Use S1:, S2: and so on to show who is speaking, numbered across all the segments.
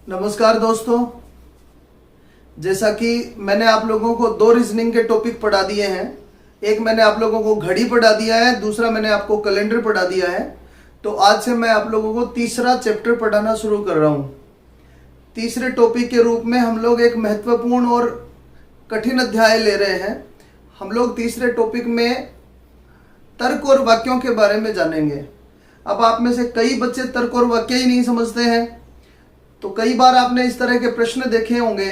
S1: नमस्कार दोस्तों। जैसा कि मैंने आप लोगों को दो रीजनिंग के टॉपिक पढ़ा दिए हैं। एक मैंने आप लोगों को घड़ी पढ़ा दिया है, दूसरा मैंने आपको कैलेंडर पढ़ा दिया है। तो आज से मैं आप लोगों को तीसरा चैप्टर पढ़ाना शुरू कर रहा हूँ। तीसरे टॉपिक के रूप में हम लोग एक महत्वपूर्ण और कठिन अध्याय ले रहे हैं। हम लोग तीसरे टॉपिक में तर्क और वाक्यों के बारे में जानेंगे। अब आप में से कई बच्चे तर्क और वाक्य ही नहीं समझते हैं, तो कई बार आपने इस तरह के प्रश्न देखे होंगे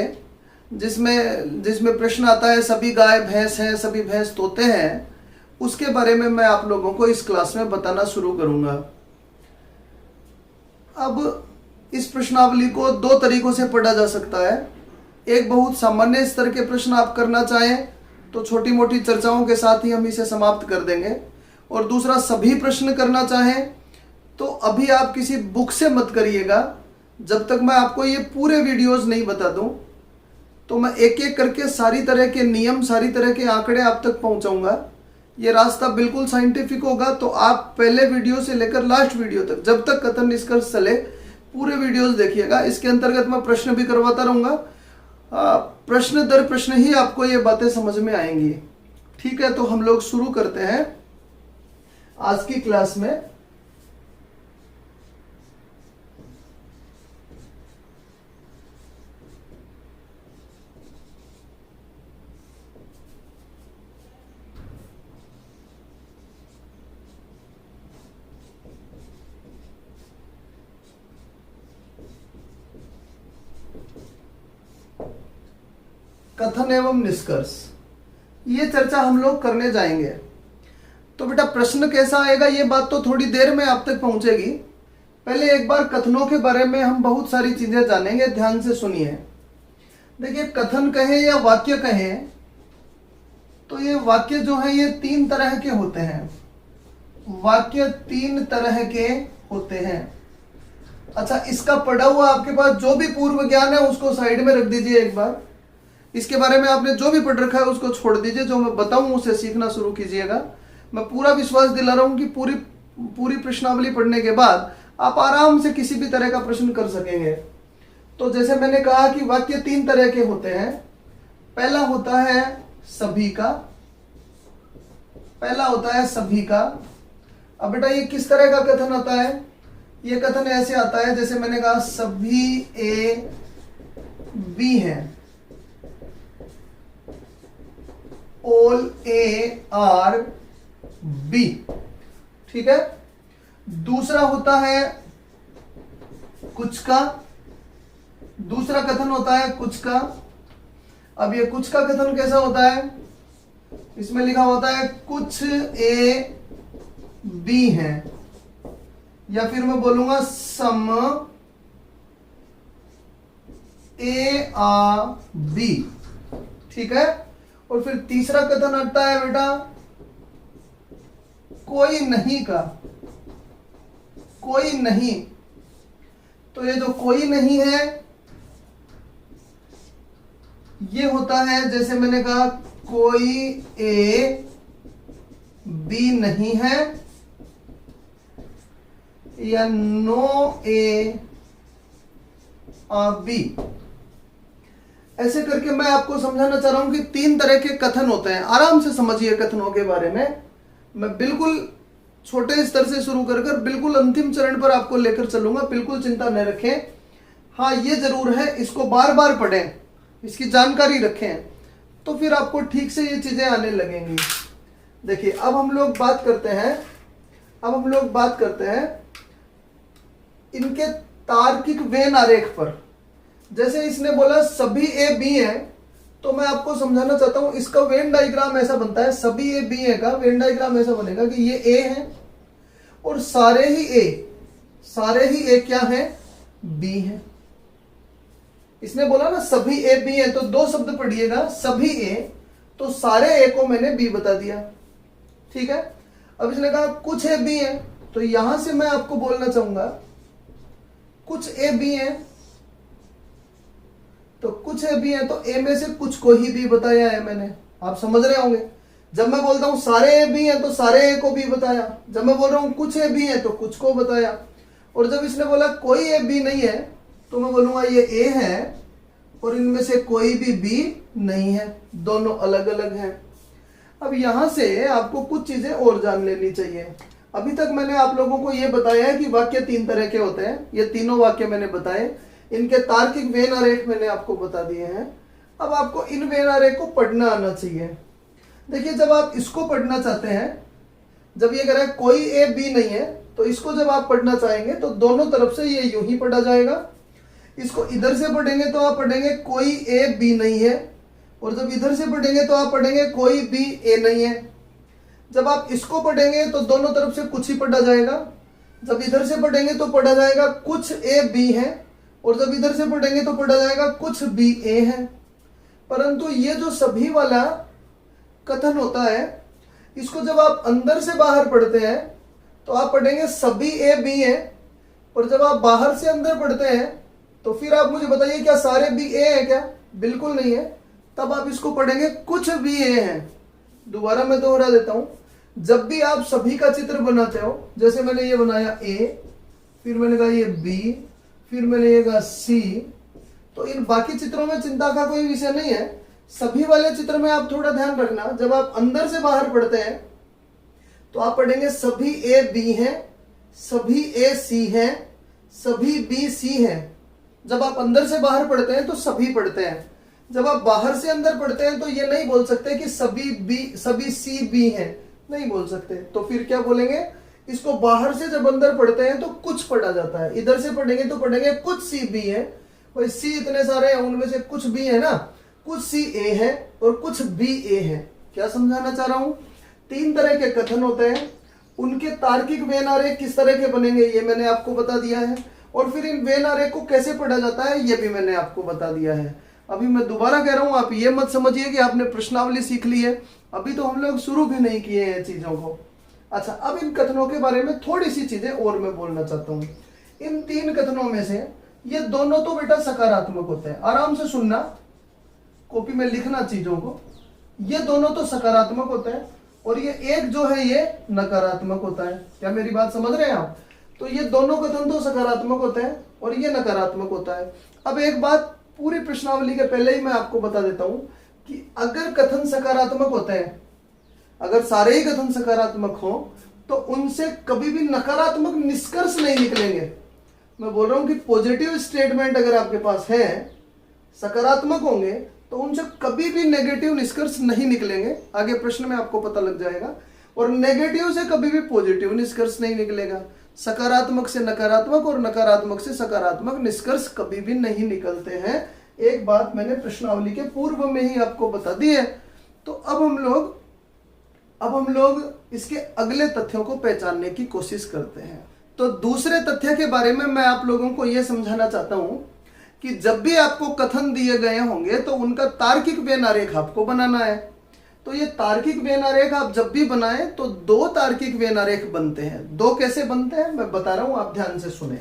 S1: जिसमें प्रश्न आता है सभी गाय भैंस हैं, सभी भैंस तोते हैं। उसके बारे में मैं आप लोगों को इस क्लास में बताना शुरू करूंगा। अब इस प्रश्नावली को दो तरीकों से पढ़ा जा सकता है। एक, बहुत सामान्य स्तर के प्रश्न आप करना चाहें तो छोटी मोटी चर्चाओं के साथ ही हम इसे समाप्त कर देंगे, और दूसरा, सभी प्रश्न करना चाहें तो अभी आप किसी बुक से मत करिएगा जब तक मैं आपको ये पूरे वीडियोस नहीं बता दूं। तो मैं एक एक करके सारी तरह के नियम, सारी तरह के आंकड़े आप तक पहुंचाऊंगा। ये रास्ता बिल्कुल साइंटिफिक होगा। तो आप पहले वीडियो से लेकर लास्ट वीडियो तक, जब तक कथन निष्कर्ष चले, पूरे वीडियोस देखिएगा। इसके अंतर्गत मैं प्रश्न भी करवाता रहूंगा। प्रश्न दर प्रश्न ही आपको ये बातें समझ में आएंगी। ठीक है, तो हम लोग शुरू करते हैं आज की क्लास में। कथन एवं निष्कर्ष, ये चर्चा हम लोग करने जाएंगे। तो बेटा, प्रश्न कैसा आएगा ये बात तो थोड़ी देर में आप तक पहुंचेगी। पहले एक बार कथनों के बारे में हम बहुत सारी चीजें जानेंगे। ध्यान से सुनिए। देखिए, कथन कहें या वाक्य कहें तो ये वाक्य जो है ये तीन तरह के होते हैं। वाक्य तीन तरह के होते हैं। अच्छा, इसका पढ़ा हुआ आपके पास जो भी पूर्व ज्ञान है उसको साइड में रख दीजिए। एक बार इसके बारे में आपने जो भी पढ़ रखा है उसको छोड़ दीजिए। जो मैं बताऊं उसे सीखना शुरू कीजिएगा। मैं पूरा विश्वास दिला रहा हूं कि पूरी प्रश्नावली पढ़ने के बाद आप आराम से किसी भी तरह का प्रश्न कर सकेंगे। तो जैसे मैंने कहा कि वाक्य तीन तरह के होते हैं। पहला होता है सभी का। पहला होता है सभी का। अब बेटा, ये किस तरह का कथन आता है? ये कथन ऐसे आता है जैसे मैंने कहा सभी ए बी हैं। All A are B। ठीक है। दूसरा होता है कुछ का। दूसरा कथन होता है कुछ का। अब ये कुछ का कथन कैसा होता है? इसमें लिखा होता है कुछ A B है, या फिर मैं बोलूंगा सम A are B। ठीक है। और फिर तीसरा कथन आता है बेटा कोई नहीं का। कोई नहीं। तो ये जो कोई नहीं है ये होता है जैसे मैंने कहा कोई ए बी नहीं है, या नो ए आ बी। ऐसे करके मैं आपको समझाना चाह रहा हूं कि तीन तरह के कथन होते हैं। आराम से समझिए कथनों के बारे में। मैं बिल्कुल छोटे स्तर से शुरू कर बिल्कुल अंतिम चरण पर आपको लेकर चलूंगा। बिल्कुल चिंता न रखें। हाँ, ये जरूर है, इसको बार बार पढ़ें, इसकी जानकारी रखें, तो फिर आपको ठीक से ये चीजें आने लगेंगी। देखिए, अब हम लोग बात करते हैं इनके तार्किक वेन आरेख पर। जैसे इसने बोला सभी ए बी है, तो मैं आपको समझाना चाहता हूं इसका वेन डायग्राम ऐसा बनता है। सभी ए बी है का वेन डायग्राम ऐसा बनेगा कि ये ए है और सारे ही ए क्या है? बी है। इसने बोला ना सभी ए बी है, तो दो शब्द पढ़िएगा, सभी ए, तो सारे ए को मैंने बी बता दिया। ठीक है। अब इसने कहा कुछ ए बी है, तो यहां से मैं आपको बोलना चाहूंगा कुछ ए बी है, तो कुछ ए बी है, तो ए में से कुछ को ही बी बताया है मैंने। आप समझ रहे होंगे। जब मैं बोलता हूं सारे ए बी हैं तो सारे ए को बी बताया। जब मैं बोल रहा हूं कुछ ए बी है तो कुछ को बताया। और जब इसने बोला कोई ए बी नहीं है तो मैं बोलूंगा ये ए है और इनमें से कोई भी बी नहीं है, दोनों अलग अलग हैं। अब यहां से आपको कुछ चीजें और जान लेनी चाहिए। अभी तक मैंने आप लोगों को ये बताया है कि वाक्य 3 तरह के होते हैं, ये तीनों वाक्य मैंने बताए, इनके तार्किक वेन आरेख मैंने आपको बता दिए हैं। अब आपको इन वेन आरेख को पढ़ना आना चाहिए। देखिए जब आप इसको पढ़ना चाहते हैं, जब ये कह रहा है कोई ए बी नहीं है, तो इसको जब आप पढ़ना चाहेंगे तो दोनों तरफ से ये यूं ही पढ़ा जाएगा। इसको इधर से पढ़ेंगे तो आप पढ़ेंगे कोई ए बी नहीं है, और जब इधर से पढ़ेंगे तो आप पढ़ेंगे कोई बी ए नहीं है। जब आप इसको पढ़ेंगे तो दोनों तरफ से कुछ ही पढ़ा जाएगा। जब इधर से पढ़ेंगे तो पढ़ा जाएगा कुछ ए बी है, और जब इधर से पढ़ेंगे तो पढ़ा जाएगा कुछ बी ए है। परंतु ये जो सभी वाला कथन होता है, इसको जब आप अंदर से बाहर पढ़ते हैं तो आप पढ़ेंगे सभी ए बी है, और जब आप बाहर से अंदर पढ़ते हैं तो फिर आप मुझे बताइए क्या सारे बी ए है क्या? बिल्कुल नहीं है। तब आप इसको पढ़ेंगे कुछ बी ए है। दोबारा मैं दोहरा देता हूं, जब भी आप सभी का चित्र बनाते हो, जैसे मैंने ये बनाया ए, फिर मैंने कहा ये बी, फिर मैंने ये कहा सी, तो इन बाकी चित्रों में चिंता का कोई विषय नहीं है। सभी वाले चित्र में आप थोड़ा ध्यान रखना, जब आप अंदर से बाहर पढ़ते हैं तो आप पढ़ेंगे सभी ए बी हैं, सभी ए सी हैं, सभी बी सी हैं। जब आप अंदर से बाहर पढ़ते हैं तो सभी पढ़ते हैं। जब आप बाहर से अंदर पढ़ते हैं तो ये नहीं बोल सकते कि सभी सी बी हैं, नहीं बोल सकते। तो फिर क्या बोलेंगे? इसको बाहर से जब अंदर पढ़ते हैं तो कुछ पढ़ा जाता है, इधर से पढ़ेंगे तो पढ़ेंगे कुछ सी बी है। भाई सी इतने सारे हैं, उनमें से कुछ बी है ना, कुछ सी ए है और कुछ बी ए है। क्या समझाना चाह रहा हूं? 3 तरह के कथन होते हैं, उनके तार्किक वेन आरेख किस तरह के बनेंगे ये मैंने आपको बता दिया है, और फिर इन वेन आरेख को कैसे पढ़ा जाता है ये भी मैंने आपको बता दिया है। अभी मैं दोबारा कह रहा हूं, आप ये मत समझिए कि आपने प्रश्नावली सीख ली है, अभी तो हम लोग शुरू भी नहीं किए हैं चीजों को। अच्छा, अब इन कथनों के बारे में थोड़ी सी चीजें और मैं बोलना चाहता हूं। इन 3 कथनों में से ये दोनों तो बेटा सकारात्मक होते हैं, आराम से सुनना, कॉपी में लिखना चीजों को। ये दोनों तो सकारात्मक होते हैं और ये एक जो है ये नकारात्मक होता है। क्या मेरी बात समझ रहे हैं आप? तो ये दोनों कथन तो सकारात्मक होते हैं और ये नकारात्मक होता है। अब एक बात पूरी प्रश्नावली के पहले ही मैं आपको बता देता हूं कि अगर कथन सकारात्मक होते हैं, अगर सारे ही कथन सकारात्मक हो तो उनसे कभी भी नकारात्मक निष्कर्ष नहीं निकलेंगे। मैं बोल रहा हूं कि पॉजिटिव स्टेटमेंट अगर आपके पास है, सकारात्मक होंगे, तो उनसे कभी भी नेगेटिव निष्कर्ष नहीं निकलेंगे। आगे प्रश्न में आपको पता लग जाएगा। और नेगेटिव से कभी भी पॉजिटिव निष्कर्ष नहीं निकलेगा। सकारात्मक से नकारात्मक और नकारात्मक से सकारात्मक निष्कर्ष कभी भी नहीं निकलते हैं। एक बात मैंने प्रश्नावली के पूर्व में ही आपको बता दी है। तो अब हम लोग इसके अगले तथ्यों को पहचानने की कोशिश करते हैं। तो दूसरे तथ्य के बारे में मैं आप लोगों को यह समझाना चाहता हूं कि जब भी आपको कथन दिए गए होंगे तो उनका तार्किक वेन आरेख आपको बनाना है। तो ये तार्किक वेन आरेख आप जब भी बनाएं तो 2 तार्किक वेन आरेख बनते हैं। 2 कैसे बनते हैं मैं बता रहा हूं, आप ध्यान से सुने।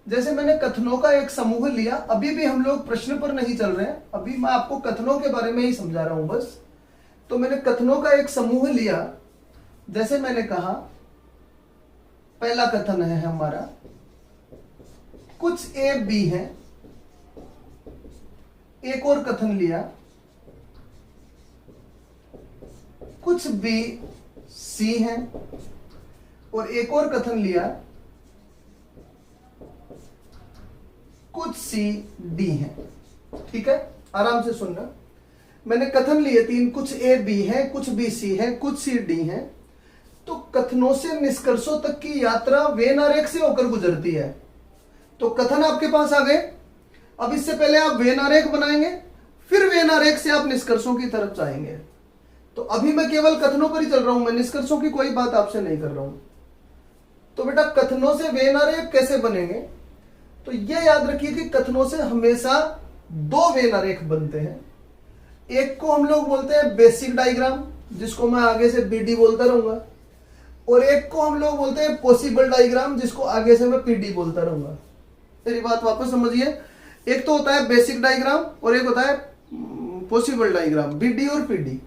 S1: जैसे मैंने कथनों का एक समूह लिया, अभी भी हम लोग प्रश्न पर नहीं चल रहे हैं, अभी मैं आपको कथनों के बारे में ही समझा रहा हूं बस। तो मैंने कथनों का एक समूह लिया, जैसे मैंने कहा पहला कथन है हमारा कुछ ए बी है। एक और कथन लिया कुछ बी सी है, और एक और कथन लिया कुछ सी डी है। ठीक है, आराम से सुनना। मैंने कथन लिए 3, कुछ ए बी है, कुछ बी सी है, कुछ सी डी है। तो कथनों से निष्कर्षों तक की यात्रा वेन आरेख से होकर गुजरती है। तो कथन आपके पास आ गए। अब इससे पहले आप वेन आरेख बनाएंगे, फिर वेन आरेख से आप निष्कर्षों की तरफ जाएंगे। तो अभी मैं केवल कथनों पर ही चल रहा हूं, मैं निष्कर्षों की कोई बात आपसे नहीं कर रहा हूं। तो बेटा कथनों से वेन आरेख कैसे बनेंगे? तो यह याद रखिए कि कथनों से हमेशा 2 वेन आरेख बनते हैं। एक को हम लोग बोलते हैं बेसिक डायग्राम, जिसको मैं आगे से बीडी बोलता रहूंगा, और एक को हम लोग बोलते हैं पॉसिबल डायग्राम, जिसको आगे से मैं पीडी बोलता रहूंगा। मेरी बात वापस समझिए, एक तो होता है बेसिक डायग्राम और एक होता है पॉसिबल डायग्राम, बीडी और पीडी।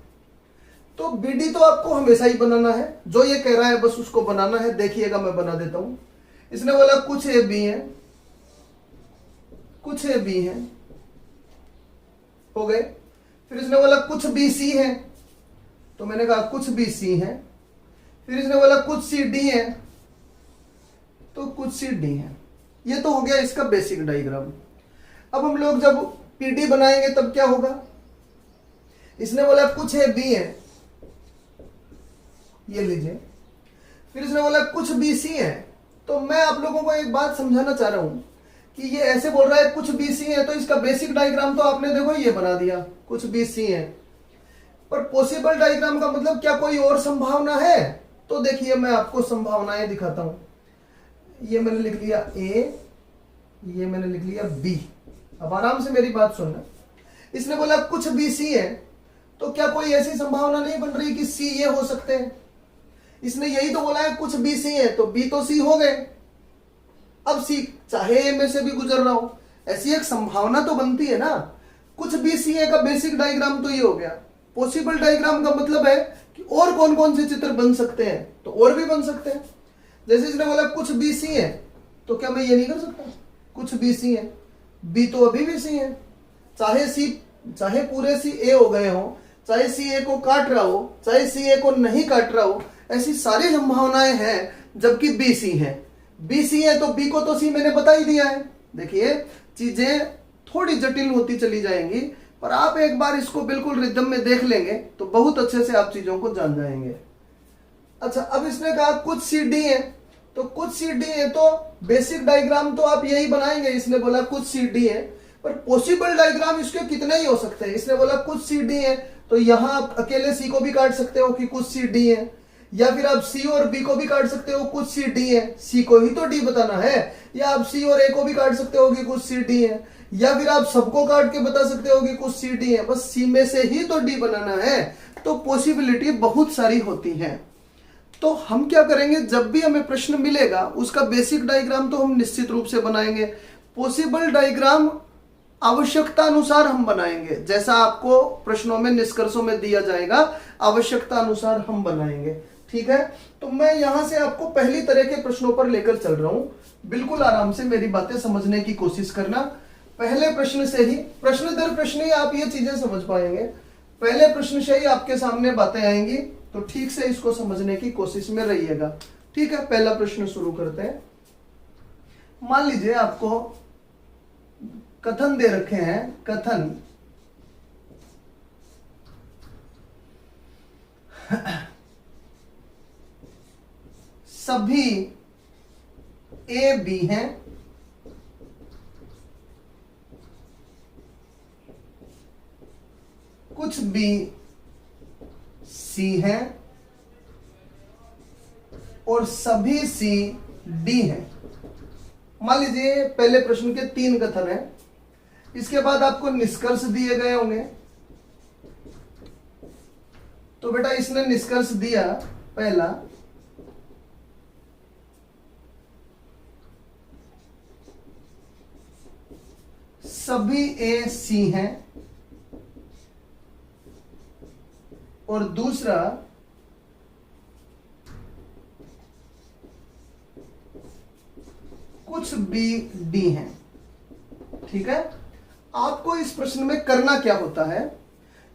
S1: तो बीडी तो आपको हमेशा ही बनाना है, जो ये कह रहा है बस उसको बनाना है। देखिएगा मैं बना देता हूं। इसने बोला कुछ ए बी है, कुछ ए बी है, हो गए। फिर इसने बोला कुछ बी सी है, तो मैंने कहा कुछ बी सी है। फिर इसने बोला कुछ सी डी है, तो कुछ सी डी है। ये तो हो गया इसका बेसिक डायग्राम। अब हम लोग जब पीडी बनाएंगे तब क्या होगा, इसने बोला कुछ ए बी है, ये लीजिए। फिर इसने बोला कुछ बी सी है, तो मैं आप लोगों को एक बात समझाना चाह रहा हूं कि ये ऐसे बोल रहा है कुछ बी सी है, तो इसका बेसिक डायग्राम तो आपने देखो ये बना दिया, कुछ बी सी है। पर पॉसिबल डायग्राम का मतलब क्या कोई और संभावना है? तो देखिए मैं आपको संभावनाएं दिखाता हूं। ये मैंने लिख लिया ए, ये मैंने लिख लिया बी। अब आराम से मेरी बात सुनना। इसने बोला कुछ बी सी है, तो क्या कोई ऐसी संभावना नहीं बन रही कि सी ये हो सकते हैं? इसने यही तो बोला है कुछ बी सी है, तो बी तो सी हो गए। अब सी चाहे ए में से भी गुजर रहा हो, ऐसी एक संभावना तो बनती है ना। कुछ बी सी है का बेसिक डायग्राम तो ये हो गया। पॉसिबल डायग्राम का मतलब है कि और कौन कौन से चित्र बन सकते हैं, तो और भी बन सकते हैं। जैसे इसने बोला कुछ बी सी है, तो क्या मैं ये नहीं कर सकता कुछ बी सी है, बी तो अभी भी सी है। चाहे पूरे सी ए हो गए हो, चाहे सी ए को काट रहा हो, चाहे सी ए को नहीं काट रहा हो, ऐसी सारी संभावनाएं हैं। जबकि बी सी है, बी सी है तो बी को तो सी मैंने बता ही दिया है। देखिए चीजें थोड़ी जटिल होती चली जाएंगी, पर आप एक बार इसको बिल्कुल रिदम में देख लेंगे तो बहुत अच्छे से आप चीजों को जान जाएंगे। अच्छा, अब इसने कहा कुछ सी डी है, तो कुछ सी डी है तो बेसिक डायग्राम तो आप यही बनाएंगे। इसने बोला कुछ सी डी है, पर पॉसिबल डायग्राम इसके कितने ही हो सकते हैं। इसने बोला कुछ सी डी है, तो यहां आप अकेले सी को भी काट सकते हो कि कुछ सी डी है, या फिर आप सी और बी को भी काट सकते हो कुछ सी डी है, सी को ही तो डी बताना है। या आप सी और ए को भी काट सकते हो कि कुछ सी डी है, या फिर आप सबको काट के बता सकते हो कि कुछ सी डी है। बस सी में से ही तो डी बनाना है। तो पॉसिबिलिटी बहुत सारी होती है। तो हम क्या करेंगे, जब भी हमें प्रश्न मिलेगा उसका बेसिक डायग्राम तो हम निश्चित रूप से बनाएंगे। पॉसिबल डायग्राम आवश्यकता अनुसार हम बनाएंगे, जैसा आपको प्रश्नों में निष्कर्षों में दिया जाएगा आवश्यकता अनुसार हम बनाएंगे। ठीक है, तो मैं यहां से आपको पहली तरह के प्रश्नों पर लेकर चल रहा हूं। बिल्कुल आराम से मेरी बातें समझने की कोशिश करना। पहले प्रश्न से ही, प्रश्न दर प्रश्न ही आप ये चीजें समझ पाएंगे। पहले प्रश्न से ही आपके सामने बातें आएंगी, तो ठीक से इसको समझने की कोशिश में रहिएगा। ठीक है, पहला प्रश्न शुरू करते हैं। मान लीजिए आपको कथन दे रखे हैं, कथन सभी ए बी हैं, कुछ बी सी हैं और सभी सी डी हैं। मान लीजिए पहले प्रश्न के 3 कथन हैं, इसके बाद आपको निष्कर्ष दिए गए होंगे। तो बेटा इसने निष्कर्ष दिया पहला, सभी ए सी हैं, और दूसरा कुछ बी डी हैं। ठीक है, आपको इस प्रश्न में करना क्या होता है,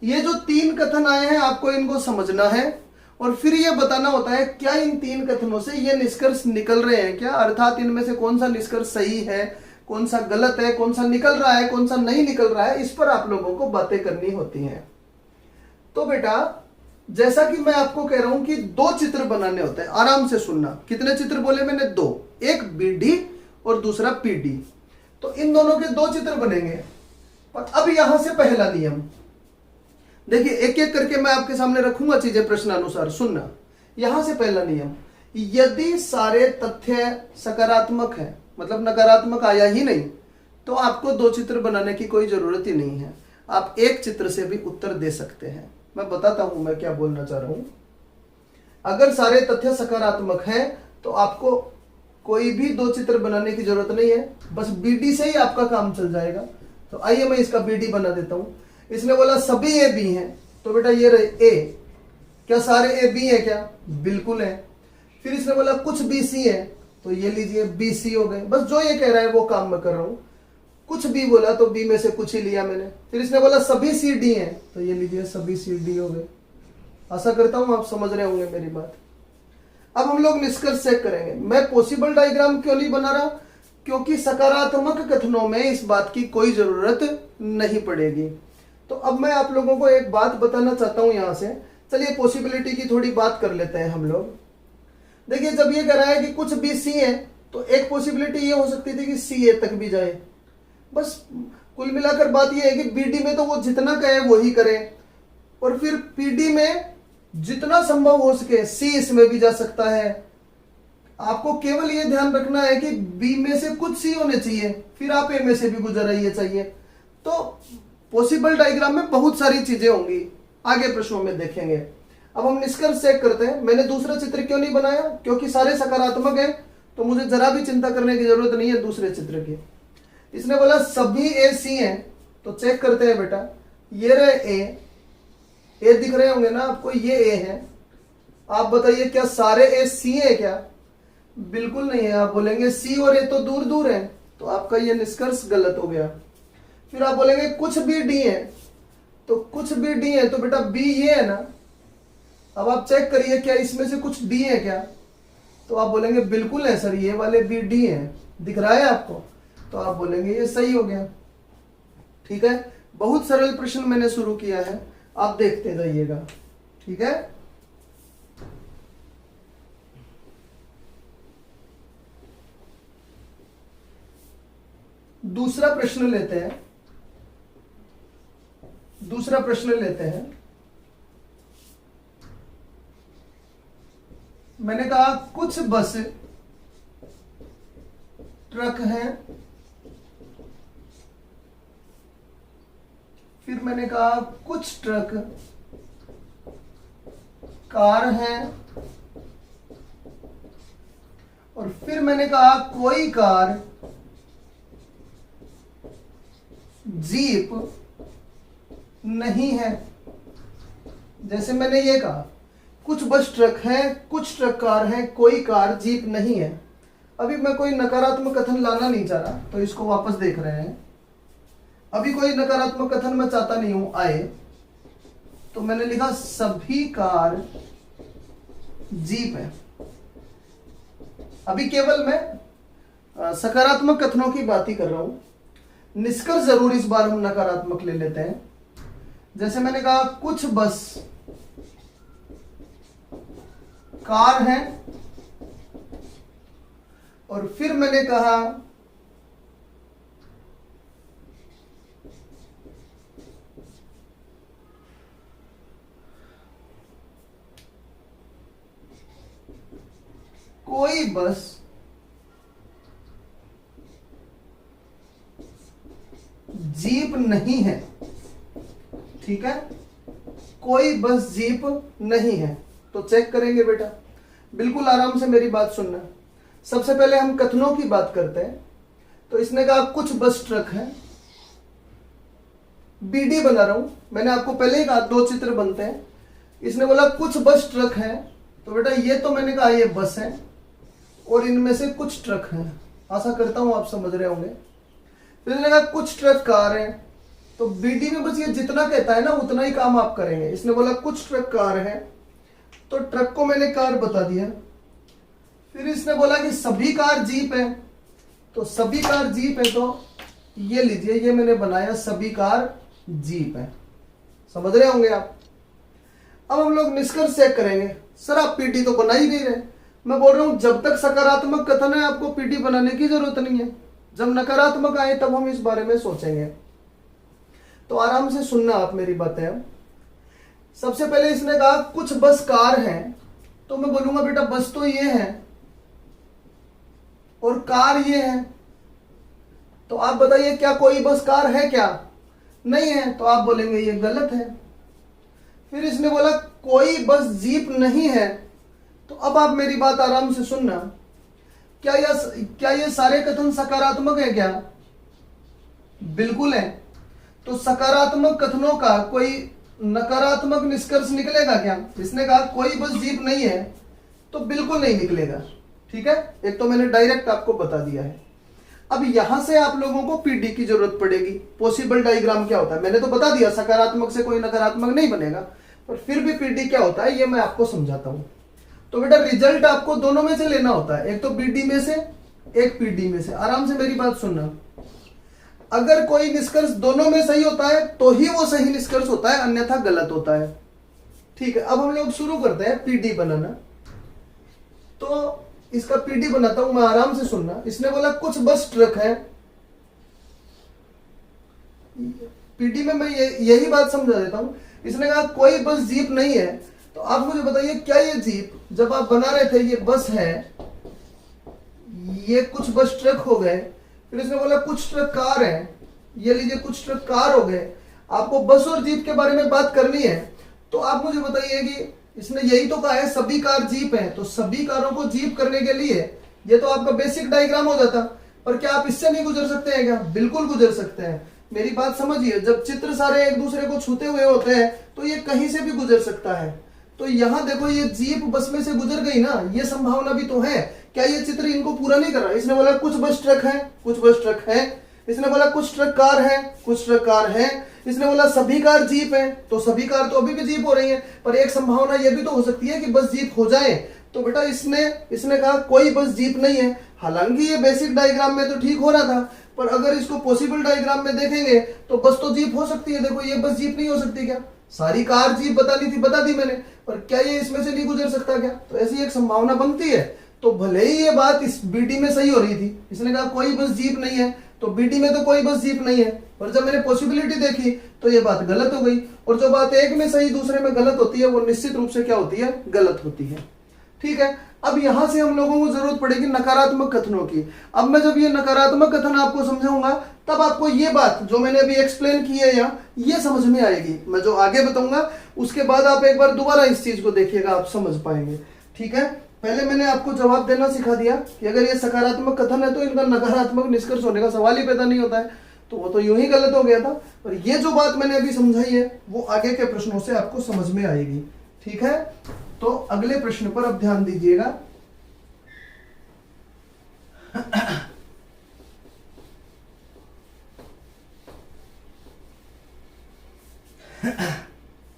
S1: ये जो 3 कथन आए हैं आपको इनको समझना है और फिर ये बताना होता है क्या इन 3 कथनों से ये निष्कर्ष निकल रहे हैं क्या, अर्थात इनमें से कौन सा निष्कर्ष सही है, कौन सा गलत है, कौन सा निकल रहा है, कौन सा नहीं निकल रहा है। इस पर आप लोगों को बातें करनी होती हैं। तो बेटा जैसा कि मैं आपको कह रहा हूं कि 2 चित्र बनाने होते हैं, आराम से सुनना। कितने चित्र बोले मैंने? 2, एक बीडी और दूसरा पीडी। तो इन दोनों के 2 चित्र बनेंगे। पर अब यहां से पहला नियम देखिए, एक एक करके मैं आपके सामने रखूंगा चीजें प्रश्नानुसार, सुनना। यहां से पहला नियम, यदि सारे तथ्य सकारात्मक है, मतलब नकारात्मक आया ही नहीं, तो आपको 2 चित्र बनाने की कोई जरूरत ही नहीं है। आप एक चित्र से भी उत्तर दे सकते हैं। मैं बताता हूं मैं क्या बोलना चाह रहा हूं। अगर सारे तथ्य सकारात्मक हैं तो आपको कोई भी 2 चित्र बनाने की जरूरत नहीं है, बस बीडी से ही आपका काम चल जाएगा। तो आइए मैं इसका बीडी बना देता हूं। इसने बोला सभी ए बी हैं, तो बेटा ये रहे ए। क्या सारे ए बी है क्या? बिल्कुल है। फिर इसने बोला कुछ बी सी है, तो ये लीजिए बी सी हो गए। बस जो ये कह रहा है वो काम मैं कर रहा हूं। कुछ बी बोला तो बी में से कुछ ही लिया मैंने। फिर इसने बोला सभी सी डी हैं, तो ये लीजिए सभी सी डी हो गए। आशा करता हूं आप समझ रहे होंगे मेरी बात। अब हम लोग निष्कर्ष चेक करेंगे। मैं पॉसिबल डायग्राम क्यों नहीं बना रहा? क्योंकि सकारात्मक कथनों में इस बात की कोई जरूरत नहीं पड़ेगी। तो अब मैं आप लोगों को एक बात बताना चाहता हूं यहां से। चलिए पॉसिबिलिटी की थोड़ी बात कर लेते हैं हम लोग। देखिए जब ये कह रहा है कि कुछ बी सी है, तो एक पॉसिबिलिटी ये हो सकती थी कि सी ए तक भी जाए। बस कुल मिलाकर बात ये है कि बीडी में तो वो जितना कहे वही करे, और फिर पीडी में जितना संभव हो सके सी इसमें भी जा सकता है। आपको केवल ये ध्यान रखना है कि बी में से कुछ सी होने चाहिए, फिर आप ए में से भी गुजर रही है चाहिए। तो पॉसिबल डायग्राम में बहुत सारी चीजें होंगी, आगे प्रश्नों में देखेंगे। अब हम निष्कर्ष चेक करते हैं। मैंने दूसरा चित्र क्यों नहीं बनाया? क्योंकि सारे सकारात्मक हैं, तो मुझे जरा भी चिंता करने की जरूरत नहीं है दूसरे चित्र की। इसने बोला सभी ए सी हैं, तो चेक करते हैं बेटा। ये रहे ए दिख रहे होंगे ना आपको, ये ए है। आप बताइए क्या सारे ए सी है क्या? बिल्कुल नहीं है। आप बोलेंगे सी और ए तो दूर दूर है, तो आपका ये निष्कर्ष गलत हो गया। फिर आप बोलेंगे कुछ भी डी है, तो कुछ भी डी है तो बेटा बी ये है ना। अब आप चेक करिए क्या इसमें से कुछ डी है क्या? तो आप बोलेंगे बिल्कुल है सर, ये वाले बी डी है। दिख रहा है आपको? तो आप बोलेंगे ये सही हो गया। ठीक है, बहुत सरल प्रश्न मैंने शुरू किया है, आप देखते जाइएगा। ठीक है, दूसरा प्रश्न लेते हैं। दूसरा प्रश्न लेते हैं। मैंने कहा कुछ बस ट्रक हैं, फिर मैंने कहा कुछ ट्रक कार हैं, और फिर मैंने कहा कोई कार जीप नहीं है। जैसे मैंने ये कहा कुछ बस ट्रक है, कुछ ट्रक कार है, कोई कार जीप नहीं है। अभी मैं कोई नकारात्मक कथन लाना नहीं चाह रहा, तो इसको वापस देख रहे हैं। अभी कोई नकारात्मक कथन मैं चाहता नहीं हूं आए, तो मैंने लिखा सभी कार जीप है। अभी केवल मैं सकारात्मक कथनों की बात ही कर रहा हूं। निष्कर्ष जरूर इस बार हम नकारात्मक ले लेते हैं। जैसे मैंने कहा कुछ बस कार है, और फिर मैंने कहा कोई बस जीप नहीं है। ठीक है, कोई बस जीप नहीं है। तो चेक करेंगे बेटा, बिल्कुल आराम से मेरी बात सुनना। सबसे पहले हम कथनों की बात करते हैं। तो इसने कहा कुछ बस ट्रक है, बीडी बना रहा हूं। मैंने आपको पहले ही कहा दो चित्र बनते हैं। इसने बोला कुछ बस ट्रक है, तो बेटा ये तो मैंने कहा ये बस है, और इनमें से कुछ ट्रक हैं। आशा करता हूं आप समझ रहे होंगे। फिर इसने कहा कुछ ट्रक कार है, तो बीडी में बस ये जितना कहता है ना उतना ही काम आप करेंगे। इसने बोला कुछ ट्रक कार है, तो ट्रक को मैंने कार बता दिया। फिर इसने बोला कि सभी कार जीप है, तो सभी कार जीप है, तो ये लीजिए ये मैंने बनाया सभी कार जीप है। समझ रहे होंगे आप। अब हम लोग निष्कर्ष चेक करेंगे। सर आप पीटी तो बना ही नहीं रहे। मैं बोल रहा हूं जब तक सकारात्मक कथन है आपको पीटी बनाने की जरूरत नहीं है। जब नकारात्मक आए तब हम इस बारे में सोचेंगे। तो आराम से सुनना आप मेरी बातें। सबसे पहले इसने कहा कुछ बस कार हैं, तो मैं बोलूंगा बेटा बस तो ये है और कार ये है। तो आप बताइए क्या कोई बस कार है क्या? नहीं है, तो आप बोलेंगे ये गलत है। फिर इसने बोला कोई बस जीप नहीं है, तो अब आप मेरी बात आराम से सुनना। क्या ये सारे कथन सकारात्मक है क्या? बिल्कुल है। तो सकारात्मक कथनों का कोई नकारात्मक निष्कर्ष निकलेगा क्या? इसने कहा कोई बस जीप नहीं है, तो बिल्कुल नहीं निकलेगा। ठीक है, एक तो मैंने डायरेक्ट आपको बता दिया है। अब यहां से आप लोगों को पीडी की जरूरत पड़ेगी। पॉसिबल डायग्राम क्या होता है मैंने तो बता दिया, सकारात्मक से कोई नकारात्मक नहीं बनेगा, पर फिर भी पीडी क्या होता है ये मैं आपको समझाता हूं। तो बेटा रिजल्ट आपको दोनों में से लेना होता है, एक तो पीडी में से एक पीडी में से। आराम से मेरी बात सुनना, अगर कोई निष्कर्ष दोनों में सही होता है तो ही वो सही निष्कर्ष होता है, अन्यथा गलत होता है। ठीक है, अब हम लोग शुरू करते हैं पीडी बनाना। तो इसका पीडी बनाता हूं मैं, आराम से सुनना। इसने बोला कुछ बस ट्रक है, पीडी में मैं यही बात समझा देता हूं। इसने कहा कोई बस जीप नहीं है, तो आप मुझे बताइए क्या ये जीप जब आप बना रहे थे ये बस है, ये कुछ बस ट्रक हो गए, फिर इसने बोला कुछ ट्रक कार है, ये लीजिए कुछ ट्रक कार हो गए। आपको बस और जीप के बारे में बात करनी है, तो आप मुझे बताइए कि इसने यही तो कहा है सभी कार जीप है, तो सभी कारों को जीप करने के लिए ये तो आपका बेसिक डायग्राम हो जाता। पर क्या आप इससे नहीं गुजर सकते हैं क्या? बिल्कुल गुजर सकते हैं। मेरी बात समझिए, जब चित्र सारे एक दूसरे को छूते हुए होते हैं तो ये कहीं से भी गुजर सकता है। तो यहां देखो ये जीप बस में से गुजर गई ना, ये संभावना भी तो है। क्या ये चित्र इनको पूरा नहीं कर रहा? इसने बोला कुछ बस ट्रक है, कुछ बस ट्रक है। इसने बोला कुछ ट्रक कार है, कुछ ट्रक कार है। इसने बोला सभी कार जीप है, तो सभी कार तो अभी भी जीप हो रही है, पर एक संभावना यह भी तो हो सकती है कि बस जीप हो जाए। तो बेटा इसने कहा कोई बस जीप नहीं है। हालांकि ये बेसिक डायग्राम में तो ठीक हो रहा था, पर अगर इसको पॉसिबल डायग्राम में देखेंगे तो बस तो जीप हो सकती है। देखो ये बस जीप नहीं हो सकती क्या? सारी कार जीप बता दी मैंने, पर क्या ये इसमें से नहीं गुजर सकता क्या? तो ऐसी एक संभावना बनती है। तो भले ही ये बात इस बीडी में सही हो रही थी, इसने कहा कोई बस जीप नहीं है, तो बीडी में तो कोई बस जीप नहीं है, पर जब मैंने पॉसिबिलिटी देखी तो ये बात गलत हो गई। और जो बात एक में सही दूसरे में गलत होती है वो निश्चित रूप से क्या होती है? गलत होती है। ठीक है, अब यहां से हम लोगों को जरूरत पड़ेगी नकारात्मक कथनों की। अब मैं जब ये नकारात्मक कथन आपको समझाऊंगा तब आपको ये बात जो मैंने अभी एक्सप्लेन की है या ये समझ में आएगी। मैं जो आगे बताऊंगा उसके बाद आप एक बार दोबारा इस चीज को देखिएगा, आप समझ पाएंगे। ठीक है, पहले मैंने आपको जवाब देना सिखा दिया कि अगर ये सकारात्मक कथन है तो इनका नकारात्मक निष्कर्ष होने का सवाल ही पैदा नहीं होता है, तो वो तो यूं ही गलत हो गया था। पर ये जो बात मैंने अभी समझाई है वो आगे के प्रश्नों से आपको समझ में आएगी। ठीक है, तो अगले प्रश्न पर अब ध्यान दीजिएगा।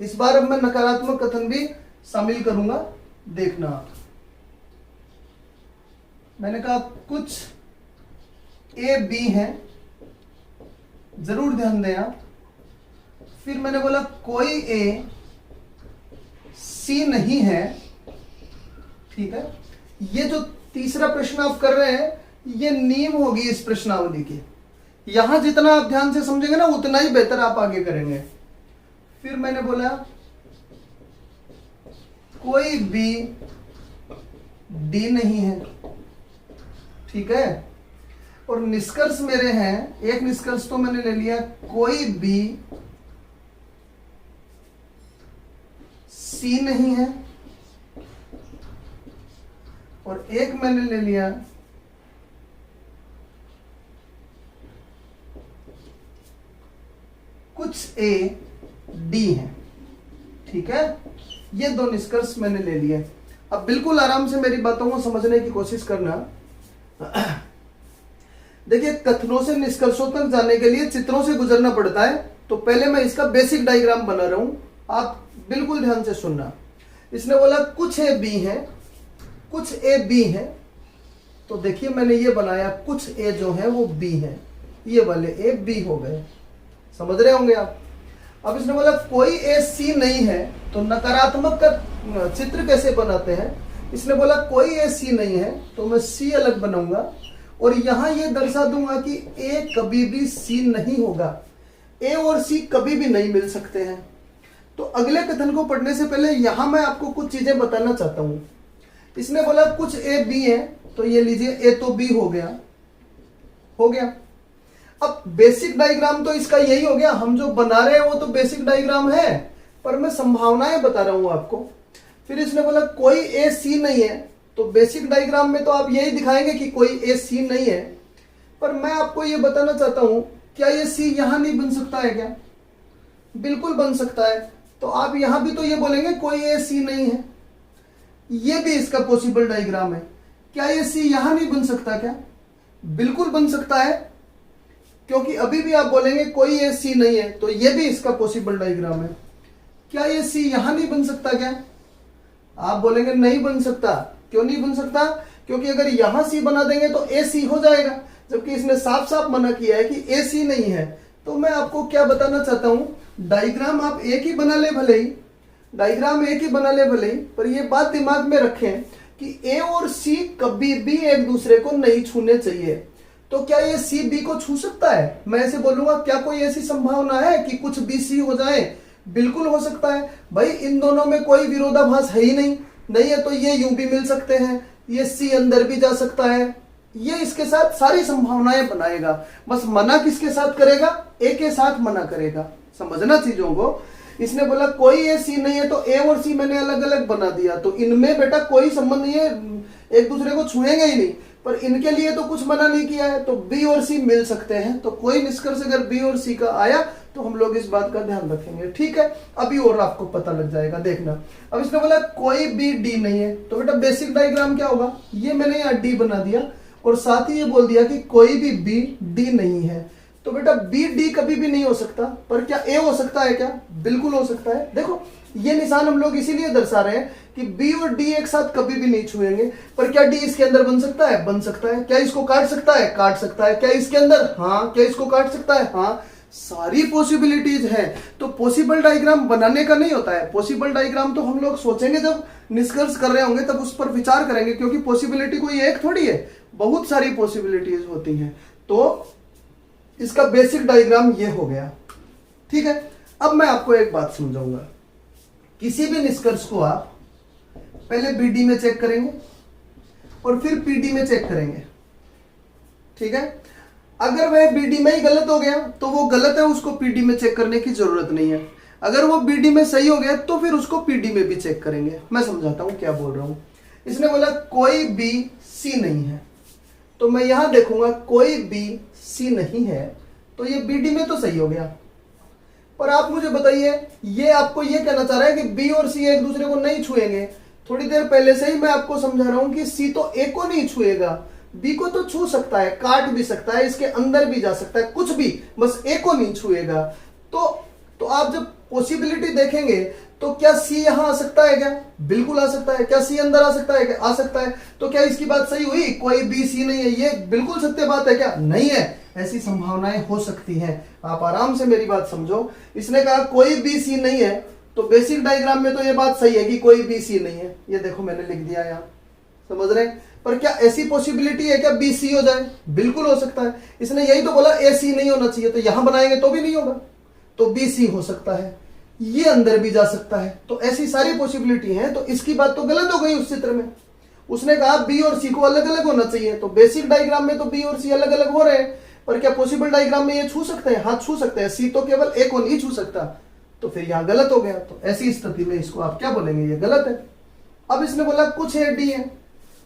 S1: इस बार अब मैं नकारात्मक कथन भी शामिल करूंगा, देखना आप। मैंने कहा कुछ ए बी है, जरूर ध्यान दें आप। फिर मैंने बोला कोई ए सी नहीं है। ठीक है, ये जो तीसरा प्रश्न आप कर रहे हैं ये नींव होगी इस प्रश्नावली की। यहां जितना आप ध्यान से समझेंगे ना उतना ही बेहतर आप आगे करेंगे। फिर मैंने बोला कोई बी डी नहीं है। ठीक है, और निष्कर्ष मेरे हैं, एक निष्कर्ष तो मैंने ले लिया कोई बी सी नहीं है, और एक मैंने ले लिया कुछ ए डी है। ठीक है, ये दो निष्कर्ष मैंने ले लिए। अब बिल्कुल आराम से मेरी बातों को समझने की कोशिश करना। देखिए, कथनों से निष्कर्षों तक जाने के लिए चित्रों से गुजरना पड़ता है, तो पहले मैं इसका बेसिक डायग्राम बना रहा हूं, आप बिल्कुल ध्यान से सुनना। इसने बोला कुछ ए बी है, कुछ ए बी है, तो देखिए मैंने ये बनाया कुछ ए जो है वो बी है, ये वाले ए बी हो गए, समझ रहे होंगे आप। अब इसने बोला कोई ए सी नहीं है, तो नकारात्मक का चित्र कैसे बनाते हैं? इसने बोला कोई ए सी नहीं है, तो मैं सी अलग बनाऊंगा और यहां ये दर्शा दूंगा कि ए कभी भी सी नहीं होगा, ए और सी कभी भी नहीं मिल सकते हैं। तो अगले कथन को पढ़ने से पहले यहां मैं आपको कुछ चीजें बताना चाहता हूं। इसने बोला कुछ ए बी है, तो ये लीजिए ए तो बी हो गया, हो गया। अब बेसिक डायग्राम तो इसका यही हो गया, हम जो बना रहे हैं वो तो बेसिक डायग्राम है, पर मैं संभावनाएं बता रहा हूं आपको। फिर इसने बोला कोई ए सी नहीं है, तो बेसिक डायग्राम में तो आप यही दिखाएंगे कि कोई ए सी नहीं है, पर मैं आपको ये बताना चाहता हूं क्या ये सी यहां नहीं बन सकता है क्या? बिल्कुल बन सकता है। तो आप यहां भी तो ये बोलेंगे कोई ए सी नहीं है, ये भी इसका पॉसिबल डायग्राम है। क्या ये सी यहां नहीं बन सकता क्या? बिल्कुल बन सकता है, क्योंकि अभी भी आप बोलेंगे कोई ये सी नहीं है, तो ये भी इसका पॉसिबल डायग्राम है। क्या ये सी यहां नहीं बन सकता क्या? आप बोलेंगे नहीं बन सकता। क्यों नहीं बन सकता? क्योंकि अगर यहां सी बना देंगे तो ए सी हो जाएगा, जबकि इसने साफ साफ मना किया है कि ए सी नहीं है। तो मैं आपको क्या बताना चाहता हूं, डायग्राम आप एक ही बना ले भले ही, डायग्राम एक ही बना ले भले ही, पर ये बात दिमाग में रखें कि ए और सी कभी भी एक दूसरे को नहीं छूने चाहिए। तो क्या ये सी बी को छू सकता है? मैं ऐसे बोलूंगा, क्या कोई ऐसी संभावना है कि कुछ बी सी हो जाए? बिल्कुल हो सकता है भाई, इन दोनों में कोई विरोधाभास है ही नहीं। नहीं है तो ये यूं भी मिल सकते हैं, ये सी अंदर भी जा सकता है, ये इसके साथ सारी संभावनाएं बनाएगा। बस मना किसके साथ करेगा? ए के साथ मना करेगा। समझना चीजों को। इसने बोला कोई ए सी नहीं है, तो ए और सी मैंने अलग अलग बना दिया, तो इनमें बेटा कोई संबंध नहीं है, एक दूसरे को छुएंगे ही नहीं। पर इनके लिए तो कुछ मना नहीं किया है, तो बी और सी मिल सकते हैं। तो कोई निष्कर्ष अगर बी और सी का आया तो हम लोग इस बात का ध्यान रखेंगे। ठीक है, अभी और आपको पता लग जाएगा, देखना। अब इसने बोला कोई बी डी नहीं है, तो बेटा बेसिक डायग्राम क्या होगा? ये मैंने यहाँ डी बना दिया और साथ ही ये बोल दिया कि कोई भी बी डी नहीं है। तो बेटा बी डी कभी भी नहीं हो सकता, पर क्या ए हो सकता है? क्या बिल्कुल हो सकता है। देखो ये निशान हम लोग इसीलिए दर्शा रहे हैं कि बी और डी एक साथ कभी भी नहीं छुएंगे। पर क्या डी इसके अंदर बन सकता है? बन सकता है। क्या इसको काट सकता है? काट सकता है। क्या इसके अंदर? हाँ। क्या इसको काट सकता है? हाँ। सारी पॉसिबिलिटीज हैं। तो पॉसिबल डायग्राम बनाने का नहीं होता है, पॉसिबल डायग्राम तो हम लोग सोचेंगे जब निष्कर्ष कर रहे होंगे, तब उस पर विचार करेंगे, क्योंकि पॉसिबिलिटी कोई एक थोड़ी है, बहुत सारी पॉसिबिलिटीज होती हैं। तो इसका बेसिक डायग्राम ये हो गया। ठीक है, अब मैं आपको एक बात समझाऊंगा। किसी भी निष्कर्ष को आप पहले बीडी में चेक करेंगे और फिर पीडी में चेक करेंगे। ठीक है, अगर वह बीडी में ही गलत हो गया तो वो गलत है, उसको पीडी में चेक करने की जरूरत नहीं है। अगर वो बीडी में सही हो गया तो फिर उसको पीडी में भी चेक करेंगे। मैं समझाता हूं क्या बोल रहा हूं। इसने बोला कोई बी सी नहीं है, तो मैं यहां देखूंगा कोई बी सी नहीं है, तो ये बीडी में तो सही हो गया। पर आप मुझे बताइए, ये आपको ये कहना चाह रहा है कि बी और सी एक दूसरे को नहीं छुएंगे। थोड़ी देर पहले से ही मैं आपको समझा रहा हूं कि सी तो ए को नहीं छुएगा, बी को तो छू सकता है, काट भी सकता है, इसके अंदर भी जा सकता है, कुछ भी, बस ए को नहीं छुएगा। तो आप जब पॉसिबिलिटी देखेंगे तो क्या सी यहां आ सकता है? क्या बिल्कुल आ सकता है। क्या सी अंदर आ सकता है? क्या आ सकता है। तो क्या इसकी बात सही हुई? कोई बी सी नहीं है, ये बिल्कुल सत्य बात है? क्या नहीं है, ऐसी संभावनाएं हो सकती हैं। आप आराम से मेरी बात समझो। इसने कहा कोई बी सी नहीं है, तो बेसिक डायग्राम में तो ये बात सही है कि कोई बी सी नहीं है। ये देखो मैंने लिख दिया यहां, समझ रहे हैं। पर क्या ऐसी पॉसिबिलिटी है क्या बी सी हो जाए? बिल्कुल हो सकता है। इसने यही तो बोला ए सी नहीं होना चाहिए, तो यहां बनाएंगे तो भी नहीं होगा, तो बी सी हो सकता है, ये अंदर भी जा सकता है। तो ऐसी सारी पॉसिबिलिटी है। तो इसकी बात तो गलत हो गई उस चित्र में। उसने कहा बी और सी को अलग अलग होना चाहिए, तो बेसिक डायग्राम में तो बी और सी अलग अलग हो रहे हैं। पर क्या पॉसिबल डायग्राम में ये छू सकते हैं? हाँ छू सकते हैं। सी तो केवल ए को नहीं छू सकता, तो फिर यहां गलत हो गया। तो ऐसी स्थिति में इसको आप क्या बोलेंगे? ये गलत है। अब इसने बोला कुछ ए डी है,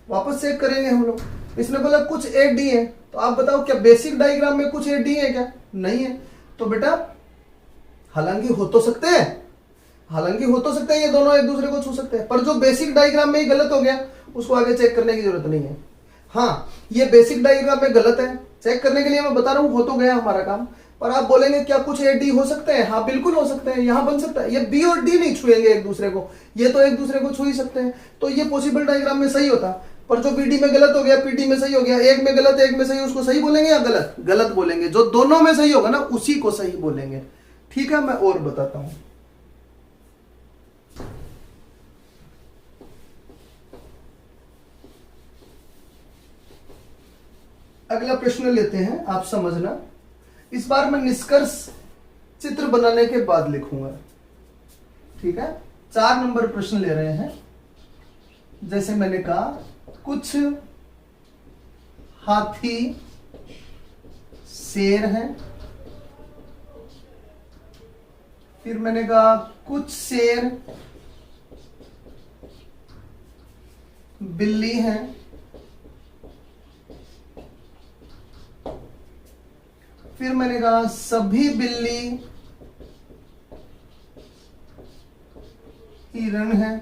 S1: वापस चेक करेंगे हम लोग। इसने बोला कुछ ए डी है, तो आप बताओ क्या बेसिक डायग्राम में कुछ ए डी है? क्या नहीं है। तो बेटा हालांकि हो तो सकते हैं, हालांकि हो तो सकते हैं, ये दोनों एक दूसरे को छू सकते हैं, पर जो बेसिक डायग्राम में ही गलत हो गया उसको आगे चेक करने की जरूरत नहीं है। हाँ, ये बेसिक डायग्राम में गलत है, चेक करने के लिए मैं बता रहा हूं, हो तो गया हमारा काम। पर आप बोलेंगे क्या कुछ ए डी हो सकते हैं? हाँ बिल्कुल हो सकते हैं, यहां बन सकता है। ये बी और डी नहीं छुएंगे एक दूसरे को, ये तो एक दूसरे को छू ही सकते हैं। तो ये पॉसिबल डायग्राम में सही होता। पर जो बीडी में गलत हो गया पीडी में सही हो गया, एक में गलत एक में सही, उसको सही बोलेंगे या गलत? गलत बोलेंगे। जो दोनों में सही होगा ना उसी को सही बोलेंगे। ठीक है, मैं और बताता हूं। अगला प्रश्न लेते हैं, आप समझना। इस बार मैं निष्कर्ष चित्र बनाने के बाद लिखूंगा। ठीक है, 4 नंबर प्रश्न ले रहे हैं। जैसे मैंने कहा कुछ हाथी शेर हैं, फिर मैंने कहा कुछ शेर बिल्ली हैं, फिर मैंने कहा सभी बिल्ली हिरण हैं,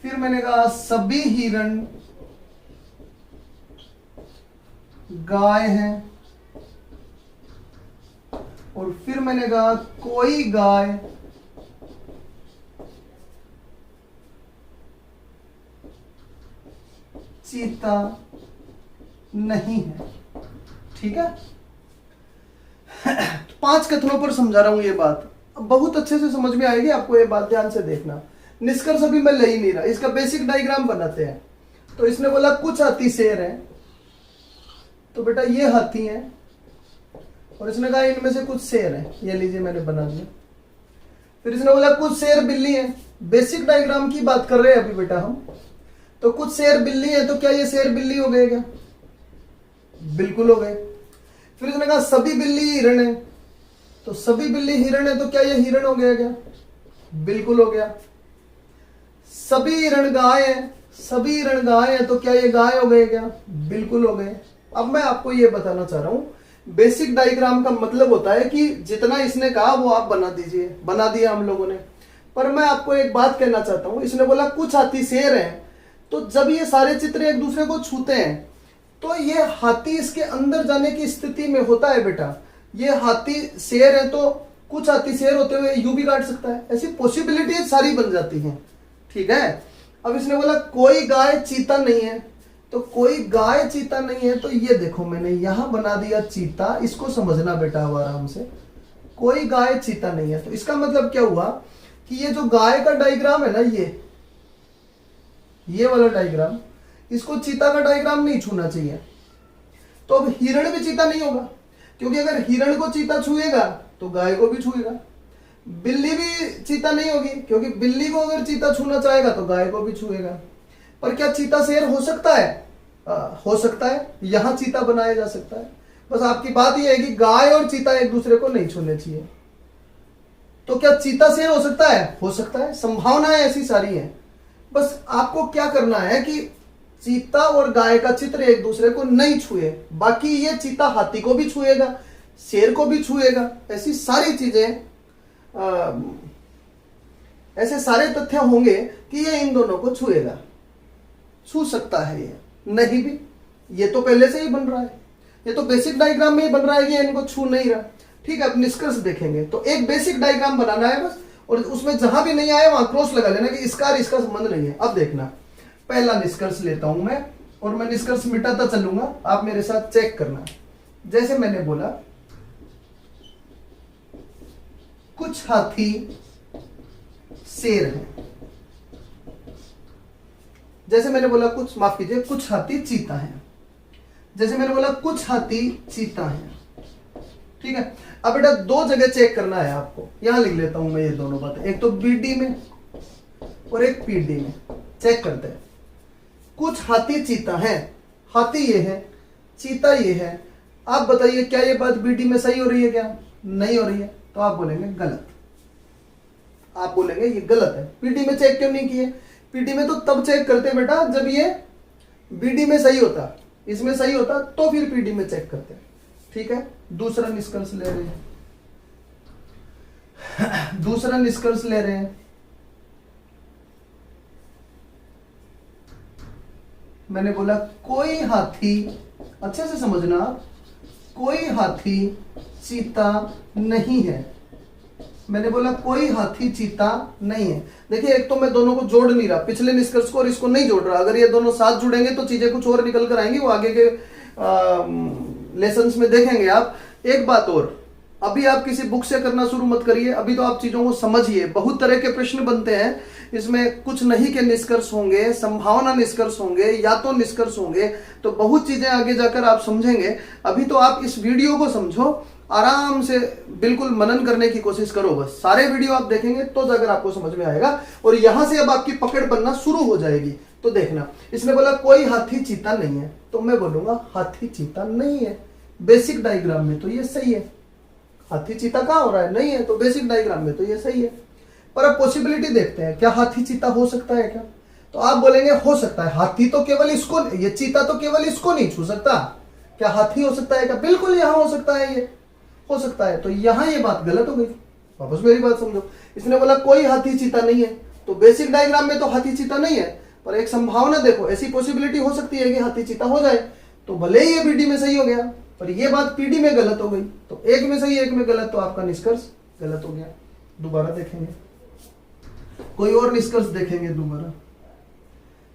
S1: फिर मैंने कहा सभी हिरण गाय है, और फिर मैंने कहा कोई गाय चीता नहीं है। ठीक है, 5 कथनों पर समझा रहा हूं ये बात, अब बहुत अच्छे से समझ में आएगी आपको ये बात, ध्यान से देखना। निष्कर्ष अभी मैं ले ही नहीं रहा, इसका बेसिक डायग्राम बनाते हैं। तो इसने बोला कुछ हाथी शेर है, तो बेटा ये हाथी है, और इसने कहा इनमें से कुछ शेर है, ये लीजिए मैंने बना दिया। फिर इसने बोला कुछ शेर बिल्ली है, बेसिक डायग्राम की बात कर रहे हैं अभी बेटा हम। तो कुछ शेर बिल्ली है, तो क्या ये शेर बिल्ली हो गए क्या? बिल्कुल हो गए। फिर इसने कहा सभी बिल्ली हिरण है, तो सभी बिल्ली हिरण है, तो क्या ये हिरण हो गया क्या? बिल्कुल हो गया। सभी हिरण गाय है, सभी हिरण गाय है, तो क्या ये गाय हो गए क्या? बिल्कुल हो गए। अब मैं आपको ये बताना चाह रहा हूं, बेसिक डायग्राम का मतलब होता है कि जितना इसने कहा वो आप बना दीजिए, बना दिया हम लोगों ने। पर मैं आपको एक बात कहना चाहता हूं, इसने बोला कुछ हाथी शेर है, तो जब ये सारे चित्र एक दूसरे को छूते हैं तो ये हाथी इसके अंदर जाने की स्थिति में होता है बेटा। ये हाथी शेर है, तो कुछ हाथी शेर होते हुए यू भी काट सकता है, ऐसी पॉसिबिलिटी सारी बन जाती हैं। ठीक है, अब इसने बोला कोई गाय चीता नहीं है, तो कोई गाय चीता नहीं है, तो ये देखो मैंने यहां बना दिया चीता, इसको समझना बेटा अब आराम से। कोई गाय चीता नहीं है, तो इसका मतलब क्या हुआ कि ये जो गाय का डायग्राम है ना, ये वाला डायग्राम, इसको चीता का डायग्राम नहीं छूना चाहिए। तो अब हिरण भी चीता नहीं होगा, क्योंकि अगर हिरण को चीता छुएगा तो गाय को भी छुएगा। बिल्ली भी चीता नहीं होगी, क्योंकि बिल्ली को अगर चीता छूना चाहेगा तो गाय को भी छुएगा। पर क्या चीता शेर हो सकता है? हो सकता है, यहां चीता बनाया जा सकता है। बस आपकी बात यह है कि गाय और चीता एक दूसरे को नहीं छूने चाहिए। तो क्या चीता शेर हो सकता है? हो सकता है, संभावनाएं ऐसी सारी हैं। बस आपको क्या करना है कि चीता और गाय का चित्र एक दूसरे को नहीं छुए, बाकी ये चीता हाथी को भी छुएगा, शेर को भी छुएगा, ऐसी सारी चीजें, ऐसे सारे तथ्य होंगे कि ये इन दोनों को छुएगा, छू सकता है ये, नहीं भी, ये तो पहले से ही बन रहा है, ये तो बेसिक डायग्राम में ही बन रहा है कि इनको छू नहीं रहा। ठीक है, अब निष्कर्ष देखेंगे। तो एक बेसिक डायग्राम बनाना है बस, और उसमें जहां भी नहीं आया वहां क्रॉस लगा लेना कि इसका और इसका संबंध नहीं है। अब देखना, पहला निष्कर्ष लेता हूं मैं, और मैं निष्कर्ष मिटाता चलूंगा, आप मेरे साथ चेक करना। जैसे मैंने बोला कुछ हाथी शेर हैं, जैसे मैंने बोला कुछ, माफ कीजिए, कुछ हाथी चीता हैं, जैसे मैंने बोला कुछ हाथी चीता हैं। ठीक है, अब बेटा दो जगह चेक करना है आपको, यहां लिख लेता हूं मैं ये दोनों बातें, एक तो बीडी में और एक पीडी में। चेक करते हैं, कुछ हाथी चीता हैं, हाथी ये है, चीता ये है। आप बताइए क्या ये बात बीडी में सही हो रही है? क्या नहीं हो रही है? तो आप बोलेंगे गलत, आप बोलेंगे ये गलत है। पीडी में चेक क्यों नहीं किए? पीडी में तो तब चेक करते बेटा जब ये बीडी में सही होता, इसमें सही होता, तो फिर पीडी में चेक करते। ठीक है, दूसरा निष्कर्ष ले रहे हैं, दूसरा निष्कर्ष ले रहे हैं। मैंने बोला कोई हाथी, अच्छे से समझना, कोई हाथी चीता नहीं है। मैंने बोला कोई हाथी चीता नहीं है। देखिए, एक तो मैं दोनों को जोड़ नहीं रहा, पिछले निष्कर्ष को और इसको नहीं जोड़ रहा। अगर ये दोनों साथ जुड़ेंगे तो चीजें कुछ और निकल कर आएंगी, वो आगे के लेसन्स में देखेंगे आप। एक बात और, अभी आप किसी बुक से करना शुरू मत करिए, अभी तो आप चीजों को समझिए। बहुत तरह के प्रश्न बनते हैं, इसमें कुछ नहीं के निष्कर्ष होंगे, संभावना निष्कर्ष होंगे, या तो निष्कर्ष होंगे, तो बहुत चीजें आगे जाकर आप समझेंगे। अभी तो आप इस वीडियो को समझो, आराम से बिल्कुल मनन करने की कोशिश करो। बस सारे वीडियो आप देखेंगे तो जाकर आपको समझ में आएगा, और यहां से अब आपकी पकड़ बनना शुरू हो जाएगी। तो देखना, इसने बोला कोई हाथी चीता नहीं है, तो मैं बोलूंगा हाथी चीता नहीं है। बेसिक डायग्राम में तो ये सही है, हाथी चीता कहां हो रहा है? नहीं है, तो बेसिक डायग्राम में तो ये सही है। पर अब पॉसिबिलिटी देखते हैं, क्या हाथी चीता हो सकता है क्या? तो आप बोलेंगे हो सकता है, हाथी तो केवल इसको, ये चीता तो केवल इसको नहीं छू सकता, क्या हाथी हो सकता है क्या? बिल्कुल यहां हो सकता है, ये हो सकता है। तो यहां ये बात गलत हो गई, वापस मेरी बात समझो। इसने बोला कोई हाथी चीता नहीं है, तो बेसिक डायग्राम में तो हाथी चीता नहीं है, पर एक संभावना देखो, ऐसी पॉसिबिलिटी हो सकती है कि हाथी चीता हो जाए। तो भले ही ये बीडी में सही हो गया, पर ये बात पीडी में गलत हो गई, तो एक में सही एक में गलत, तो आपका निष्कर्ष गलत हो गया। दोबारा देखेंगे, कोई और निष्कर्ष देखेंगे दोबारा।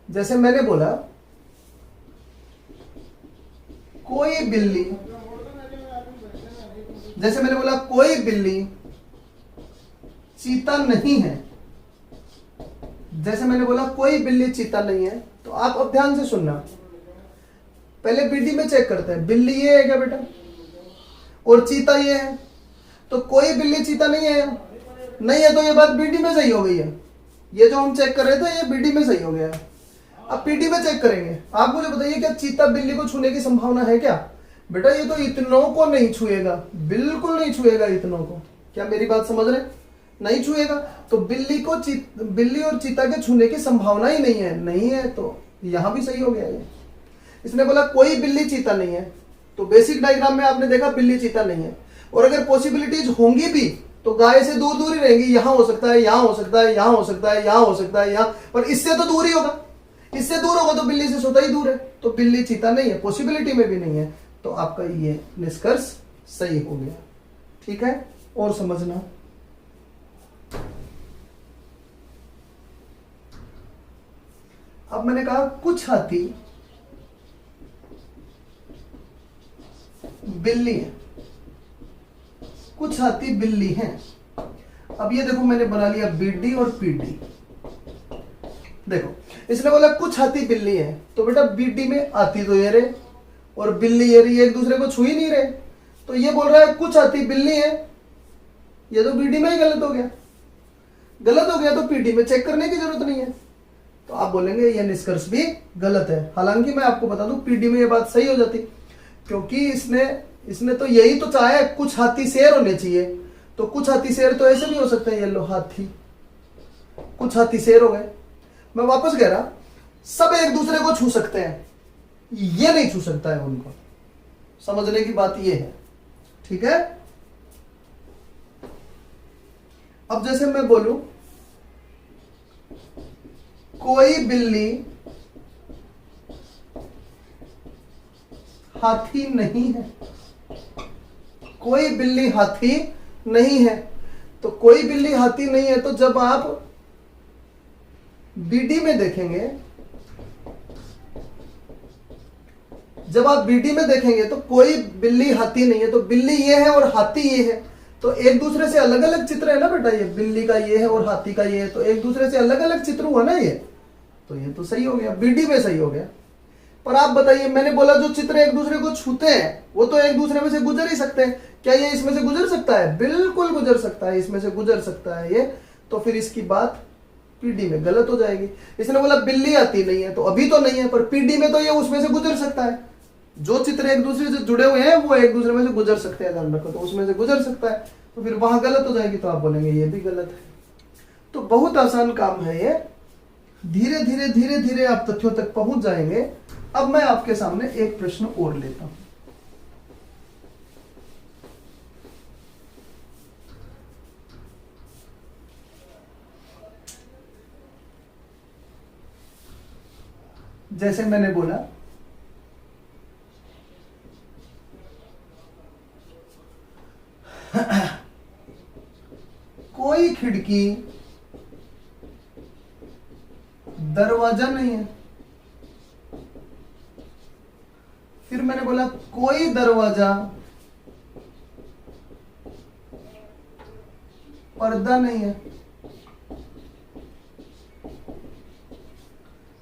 S1: जैसे मैंने बोला कोई बिल्ली, जैसे मैंने बोला कोई बिल्ली चीता नहीं है, जैसे मैंने बोला कोई बिल्ली चीता नहीं है, तो आप अब ध्यान से सुनना। पहले बीडी में चेक करते हैं, बिल्ली ये है क्या बेटा, और चीता ये है, तो कोई बिल्ली चीता नहीं है, नहीं है, तो ये बात बीडी में सही हो गई है। ये जो हम चेक कर रहे थे ये बीडी में सही हो गया है। अब पीडी में चेक करेंगे। आप मुझे बताइए, क्या चीता बिल्ली को छूने की संभावना है क्या? बेटा ये तो इतनों को नहीं छुएगा, बिल्कुल नहीं छुएगा इतनों को। क्या मेरी बात समझ रहे? नहीं छुएगा, तो बिल्ली और चीता के छूने की संभावना ही नहीं है, तो यहां भी सही हो गया ये। इसने बोला कोई बिल्ली चीता नहीं है, तो बेसिक डायग्राम में आपने देखा बिल्ली चीता नहीं है, और अगर पॉसिबिलिटीज होंगी भी तो गाय से दूर दूर ही रहेंगी, यहां हो सकता है, यहां हो सकता है, यहां हो सकता है, यहां हो सकता है, यहां, पर इससे तो दूर ही होगा, इससे दूर होगा तो बिल्ली से स्वतः ही दूर है, तो बिल्ली चीता नहीं है, पॉसिबिलिटी में भी नहीं है, तो आपका ये निष्कर्ष सही हो गया। ठीक है, और समझना। अब मैंने कहा कुछ हाथी बिल्ली है, कुछ हाथी बिल्ली हैं। अब ये देखो मैंने बना लिया बीडी और पीडी। देखो इसने बोला कुछ हाथी बिल्ली है, तो बेटा बीडी में हाथी तो ये रहे और बिल्ली ये रही, एक दूसरे को छू ही नहीं रहे, तो ये बोल रहा है कुछ हाथी बिल्ली है, ये तो बीडी में ही गलत हो गया। गलत हो गया तो पीडी में चेक करने की जरूरत नहीं है, तो आप बोलेंगे ये निष्कर्ष भी गलत है। हालांकि मैं आपको बता दूं पीडी में ये बात सही हो जाती, क्योंकि इसने तो यही तो चाहा है, कुछ हाथी शेर होने चाहिए, तो कुछ हाथी शेर तो ऐसे भी हो सकते हैं, ये लो हाथी, कुछ हाथी शेर हो गए। मैं वापस कह रहा, सब एक दूसरे को छू सकते हैं, ये नहीं छू सकता है उनको। समझने की बात ये है, ठीक है। अब जैसे मैं बोलूं कोई बिल्ली हाथी नहीं है, कोई बिल्ली हाथी नहीं है, तो कोई बिल्ली हाथी नहीं है, तो जब आप बीडी में देखेंगे, जब आप बीडी में देखेंगे तो कोई बिल्ली हाथी नहीं है, तो बिल्ली ये है और हाथी ये है, तो एक दूसरे से अलग अलग चित्र है ना बेटा, ये बिल्ली का ये है और हाथी का ये है, तो एक दूसरे से अलग अलग चित्र हुआ ना ये, तो ये तो सही हो गया, बीडी में सही हो गया। पर आप बताइए, मैंने बोला जो चित्र एक दूसरे को छूते हैं वो तो एक दूसरे में से गुजर ही सकते हैं, क्या ये इसमें से गुजर सकता है? बिल्कुल गुजर सकता है, इसमें से गुजर सकता है ये, तो फिर इसकी बात पीडी में गलत हो जाएगी। इसने बोला बिल्ली आती नहीं है, तो अभी तो नहीं है, पर पीडी में तो ये उसमें से गुजर सकता है, जो चित्र एक दूसरे से जुड़े हुए हैं वो एक दूसरे में से गुजर सकते हैं, ध्यान रखो, तो उसमें से गुजर सकता है, तो फिर वहां गलत हो जाएगी, तो आप बोलेंगे ये भी गलत है। तो बहुत आसान काम है ये, धीरे धीरे धीरे धीरे आप तथ्यों तक पहुंच जाएंगे। अब मैं आपके सामने एक प्रश्न और लेता हूं। जैसे मैंने बोला कोई खिड़की दरवाजा नहीं है, फिर मैंने बोला कोई दरवाजा पर्दा नहीं है,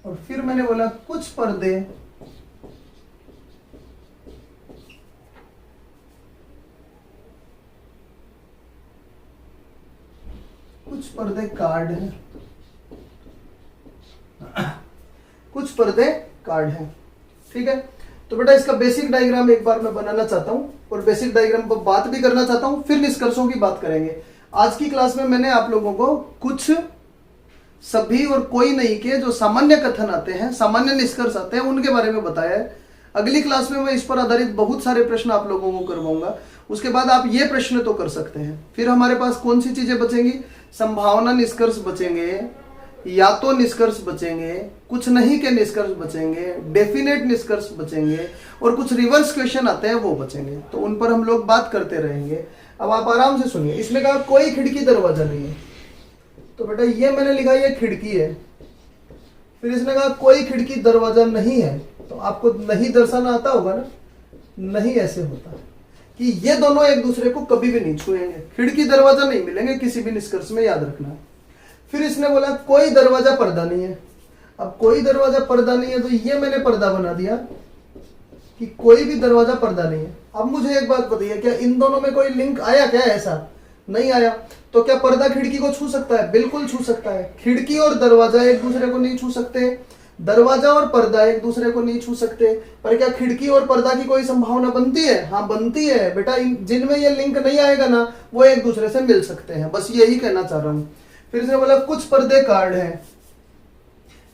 S1: और फिर मैंने बोला कुछ पर्दे कार्ड है, कुछ पर्दे कार्ड है। ठीक है, तो बेटा इसका बेसिक डायग्राम एक बार मैं बनाना चाहता हूं और बेसिक डायग्राम पर बात भी करना चाहता हूं, फिर निष्कर्षों की बात करेंगे। आज की क्लास में मैंने आप लोगों को कुछ सभी और कोई नहीं के जो सामान्य कथन आते हैं, सामान्य निष्कर्ष आते हैं, उनके बारे में बताया है। अगली क्लास में मैं इस पर आधारित बहुत सारे प्रश्न आप लोगों को करवाऊंगा, उसके बाद आप ये प्रश्न तो कर सकते हैं। फिर हमारे पास कौन सी चीजें बचेंगी? संभावना निष्कर्ष बचेंगे, या तो निष्कर्ष बचेंगे, कुछ नहीं के निष्कर्ष बचेंगे, डेफिनेट निष्कर्ष बचेंगे, और कुछ रिवर्स क्वेश्चन आते हैं वो बचेंगे। तो उन पर हम लोग बात करते रहेंगे। अब आप आराम से सुनिए। इसने कहा कोई खिड़की दरवाजा नहीं है, तो बेटा ये मैंने लिखा ये खिड़की है। फिर इसने कहा कोई खिड़की दरवाजा नहीं है, तो आपको नहीं दर्शाना आता होगा ना, नहीं ऐसे होता है कि ये दोनों एक दूसरे को कभी भी नहीं छुएंगे, खिड़की दरवाजा नहीं मिलेंगे किसी भी निष्कर्ष में, याद रखना। फिर इसने बोला कोई दरवाजा पर्दा नहीं है। अब कोई दरवाजा पर्दा नहीं है, तो ये मैंने पर्दा बना दिया कि कोई भी दरवाजा पर्दा नहीं है। अब मुझे एक बात बताइए, क्या इन दोनों में कोई लिंक आया क्या? ऐसा नहीं आया। तो क्या पर्दा खिड़की को छू सकता है? बिल्कुल छू सकता है। खिड़की और दरवाजा एक दूसरे को नहीं छू सकते, दरवाजा और पर्दा एक दूसरे को नहीं छू सकते। पर क्या खिड़की और पर्दा की कोई संभावना बनती है? हाँ बनती है बेटा। जिनमें ये लिंक नहीं आएगा ना, वो एक दूसरे से मिल सकते हैं, बस यही कहना चाह रहा हूं। फिर इसने बोला कुछ पर्दे कार्ड है।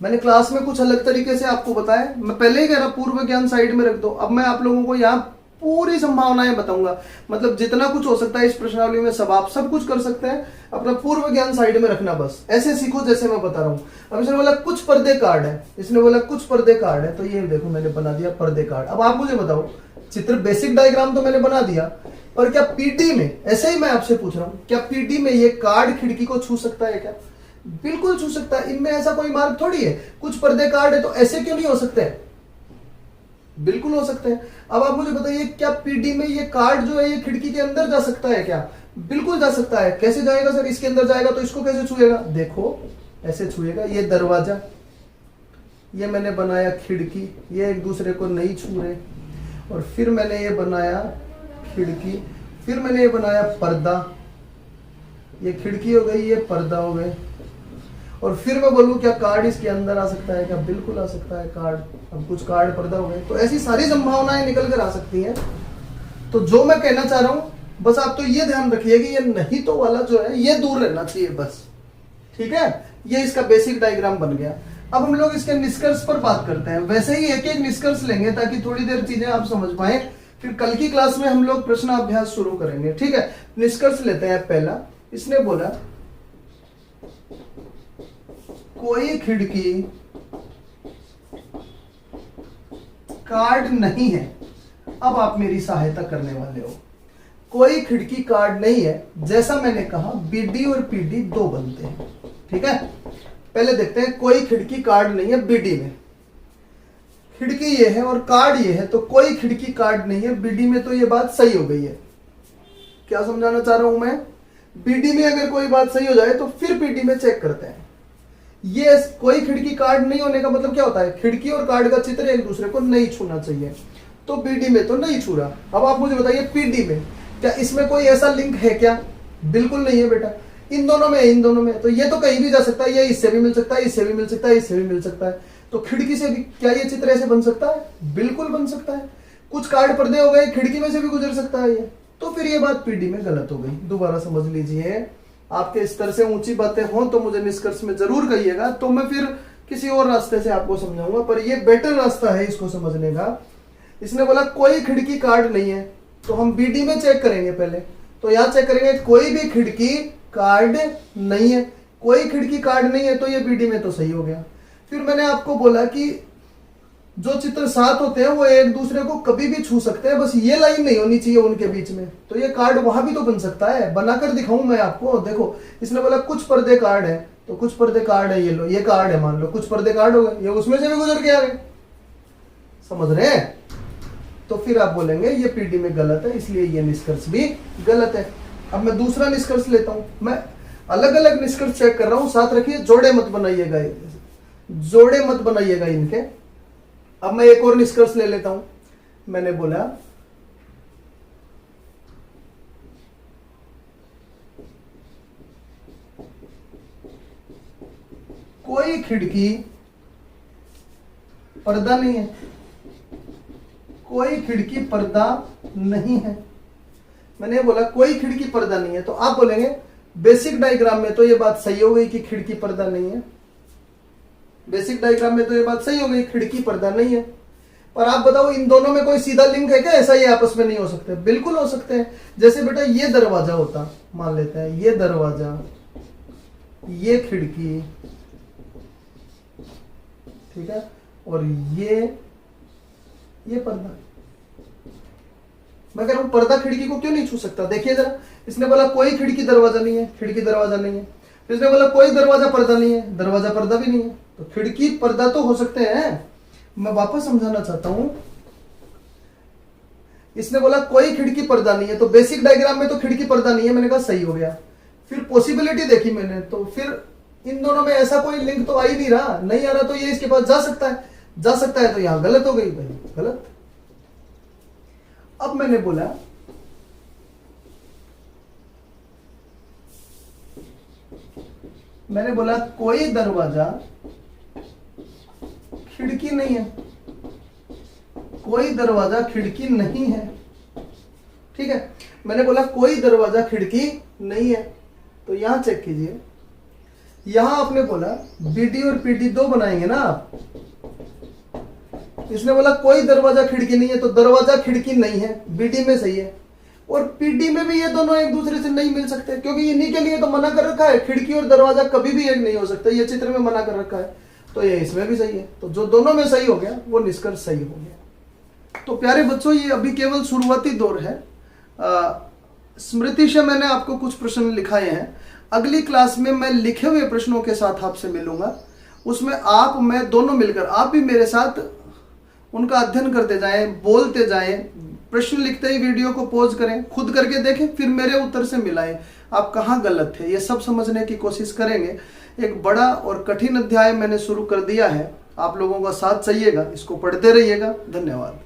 S1: मैंने क्लास में कुछ अलग तरीके से आपको बताया, मैं पहले ही कह रहा पूर्व ज्ञान साइड में रख दो। अब मैं आप लोगों को यहाँ पूरी संभावनाएं बताऊंगा, मतलब जितना कुछ हो सकता है इस प्रश्नावली में सब आप सब कुछ कर सकते हैं। अपना पूर्व ज्ञान साइड में रखना, बस ऐसे सीखो जैसे मैं बता रहा हूं। अब इसने बोला कुछ पर्दे कार्ड है, इसने बोला कुछ पर्दे कार्ड है, तो ये देखो मैंने बना दिया पर्दे कार्ड। अब आप मुझे बताओ, चित्र बेसिक डायग्राम तो मैंने बना दिया, पर क्या पीडी में, ऐसे ही मैं आपसे पूछ रहा हूं, क्या पीडी में ये कार्ड खिड़की को छू सकता है क्या? बिल्कुल छू सकता है। इनमें ऐसा कोई मार्ग थोड़ी है। कुछ पर्दे कार्ड है तो ऐसे क्यों नहीं हो सकते? बिल्कुल हो सकते हैं। अब आप मुझे बताइए, क्या पीडी में ये कार्ड जो है ये खिड़की के अंदर जा सकता है क्या? बिल्कुल जा सकता है। कैसे जाएगा सर? इसके अंदर जाएगा तो इसको कैसे छुएगा? देखो ऐसे छुएगा। ये दरवाजा, ये मैंने बनाया खिड़की, ये एक दूसरे को नहीं छू रहे। और फिर मैंने ये बनाया खिड़की, फिर मैंने ये बनाया पर्दा, ये खिड़की हो गई, ये पर्दा हो गए। और फिर मैं बोलूं क्या कार्ड इसके अंदर आ सकता है क्या? बिल्कुल आ सकता है कार्ड। अब कुछ कार्ड पर्दा हो गए, तो ऐसी सारी संभावनाएं निकल कर आ सकती हैं। तो जो मैं कहना चाह रहा हूं, बस आप तो ये ध्यान रखिए कि ये नहीं तो वाला जो है ये दूर रहना चाहिए बस, ठीक है। ये इसका बेसिक डायग्राम बन गया। अब हम लोग इसके निष्कर्ष पर बात करते हैं। वैसे ही एक एक निष्कर्ष लेंगे ताकि थोड़ी देर चीजें आप समझ पाए। फिर कल की क्लास में हम लोग प्रश्न अभ्यास शुरू करेंगे, ठीक है। निष्कर्ष लेते हैं। पहला इसने बोला कोई खिड़की कार्ड नहीं है। अब आप मेरी सहायता करने वाले हो। कोई खिड़की कार्ड नहीं है, जैसा मैंने कहा बीडी और पीडी दो बनते हैं, ठीक है। पहले देखते हैं, कोई खिड़की कार्ड नहीं है बीडी में। खिड़की ये है और कार्ड ये है, तो कोई खिड़की कार्ड नहीं है बीडी में, तो ये बात सही हो गई है। क्या समझाना चाह रहा हूं मैं? बीडी में अगर कोई बात सही हो जाए तो फिर पीडी में चेक करते हैं। ये कोई खिड़की कार्ड नहीं होने का मतलब क्या होता है? खिड़की और कार्ड का चित्र एक दूसरे को नहीं छूना चाहिए, तो बीडी में तो नहीं छू रहा। अब आप मुझे बताइए पीडी में, क्या इसमें कोई ऐसा लिंक है क्या? बिल्कुल नहीं है बेटा। इन दोनों में, इन दोनों में, तो ये तो कहीं भी जा सकता है, ये इससे भी मिल सकता है, इससे भी मिल सकता है, इससे भी मिल सकता है। तो खिड़की से भी क्या ये चित्र ऐसे बन सकता है? बिल्कुल बन सकता है। कुछ कार्ड पर्दे हो गए, खिड़की में से भी गुजर सकता है ये, तो फिर ये बात पीडी में गलत हो गई। दोबारा समझ लीजिए, आपके स्तर से ऊंची बातें हों तो मुझे निष्कर्ष में जरूर कहिएगा, तो मैं फिर किसी और रास्ते से आपको समझाऊंगा, पर ये बेटर रास्ता है इसको समझने का। इसने बोला कोई खिड़की कार्ड नहीं है, तो हम बीडी में चेक करेंगे पहले। तो यहां चेक करेंगे कोई भी खिड़की कार्ड नहीं है। कोई खिड़की कार्ड नहीं है तो ये बीडी में तो सही हो गया। फिर मैंने आपको बोला कि जो चित्र साथ होते हैं वो एक दूसरे को कभी भी छू सकते हैं, बस ये लाइन नहीं होनी चाहिए उनके बीच में। तो ये कार्ड वहां भी तो बन सकता है, बनाकर दिखाऊं मैं आपको। देखो इसने बोला कुछ पर्दे कार्ड है, तो कुछ पर्दे कार्ड है, ये लो ये कार्ड है, मान लो कुछ पर्दे कार्ड हो गए, ये उसमें से भी गुजर के आ गए। समझ रहे हैं? तो फिर आप बोलेंगे ये पीडी में गलत है, इसलिए ये निष्कर्ष भी गलत है। अब मैं दूसरा निष्कर्ष लेता हूं। मैं अलग अलग निष्कर्ष चेक कर रहा हूं, साथ रखिए, जोड़े मत बनाइएगा, जोड़े मत बनाइएगा इनके। अब मैं एक और निष्कर्ष ले लेता हूं। मैंने बोला कोई खिड़की पर्दा नहीं है, कोई खिड़की पर्दा नहीं है। मैंने बोला कोई खिड़की पर्दा नहीं है, तो आप बोलेंगे बेसिक डायग्राम में तो ये बात सही हो गई कि खिड़की पर्दा नहीं है। बेसिक डायग्राम में तो ये बात सही हो गई, खिड़की पर्दा नहीं है। पर आप बताओ इन दोनों में कोई सीधा लिंक है क्या? ऐसा ये आपस में नहीं हो सकते? बिल्कुल हो सकते हैं। जैसे बेटा ये दरवाजा होता, मान लेते हैं ये दरवाजा, ये खिड़की, ठीक है, और ये पर्दा। मैं कह रहा हूं पर्दा खिड़की को क्यों नहीं छू सकता? देखिए जरा, इसने बोला कोई खिड़की दरवाजा नहीं है, खिड़की दरवाजा नहीं है। फिर इसने बोला कोई दरवाजा पर्दा नहीं है, दरवाजा पर्दा भी नहीं है। तो खिड़की पर्दा तो हो सकते हैं। मैं वापस समझाना चाहता हूं, इसने बोला कोई खिड़की पर्दा नहीं है, तो बेसिक डायग्राम में तो खिड़की पर्दा नहीं है, मैंने कहा सही हो गया। फिर पॉसिबिलिटी देखी मैंने, तो फिर इन दोनों में ऐसा कोई लिंक तो आ ही नहीं रहा, नहीं आ रहा, तो ये इसके पास जा सकता है, जा सकता है, तो यहां गलत हो गई भाई, गलत। अब मैंने बोला कोई दरवाजा खिड़की नहीं है, कोई दरवाजा खिड़की नहीं है, ठीक है। मैंने बोला कोई दरवाजा खिड़की नहीं है, तो यहां चेक कीजिए, यहां आपने बोला बीडी और पीडी दो बनाएंगे ना आप। इसने बोला कोई दरवाजा खिड़की नहीं है, तो दरवाजा खिड़की नहीं है, बीडी में सही है। और पीडी में भी ये दोनों एक दूसरे से नहीं मिल सकते, क्योंकि इन्हीं के लिए तो मना कर रखा है, खिड़की और दरवाजा कभी भी एक नहीं हो सकता, ये चित्र में मना कर रखा है, तो ये इसमें भी सही है। तो जो दोनों में सही हो गया वो निष्कर्ष सही हो गया। तो प्यारे बच्चों, ये अभी केवल शुरुआती दौर है। स्मृति से मैंने आपको कुछ प्रश्न लिखाए हैं, अगली क्लास में मैं लिखे हुए प्रश्नों के साथ आपसे मिलूंगा। उसमें आप मैं दोनों मिलकर, आप भी मेरे साथ उनका अध्ययन करते जाएं, बोलते जाएं, प्रश्न लिखते ही वीडियो को पॉज करें, खुद करके देखें, फिर मेरे उत्तर से मिलाएं, आप कहाँ गलत थे, ये सब समझने की कोशिश करेंगे। एक बड़ा और कठिन अध्याय मैंने शुरू कर दिया है, आप लोगों का साथ चाहिएगा, इसको पढ़ते रहिएगा। धन्यवाद।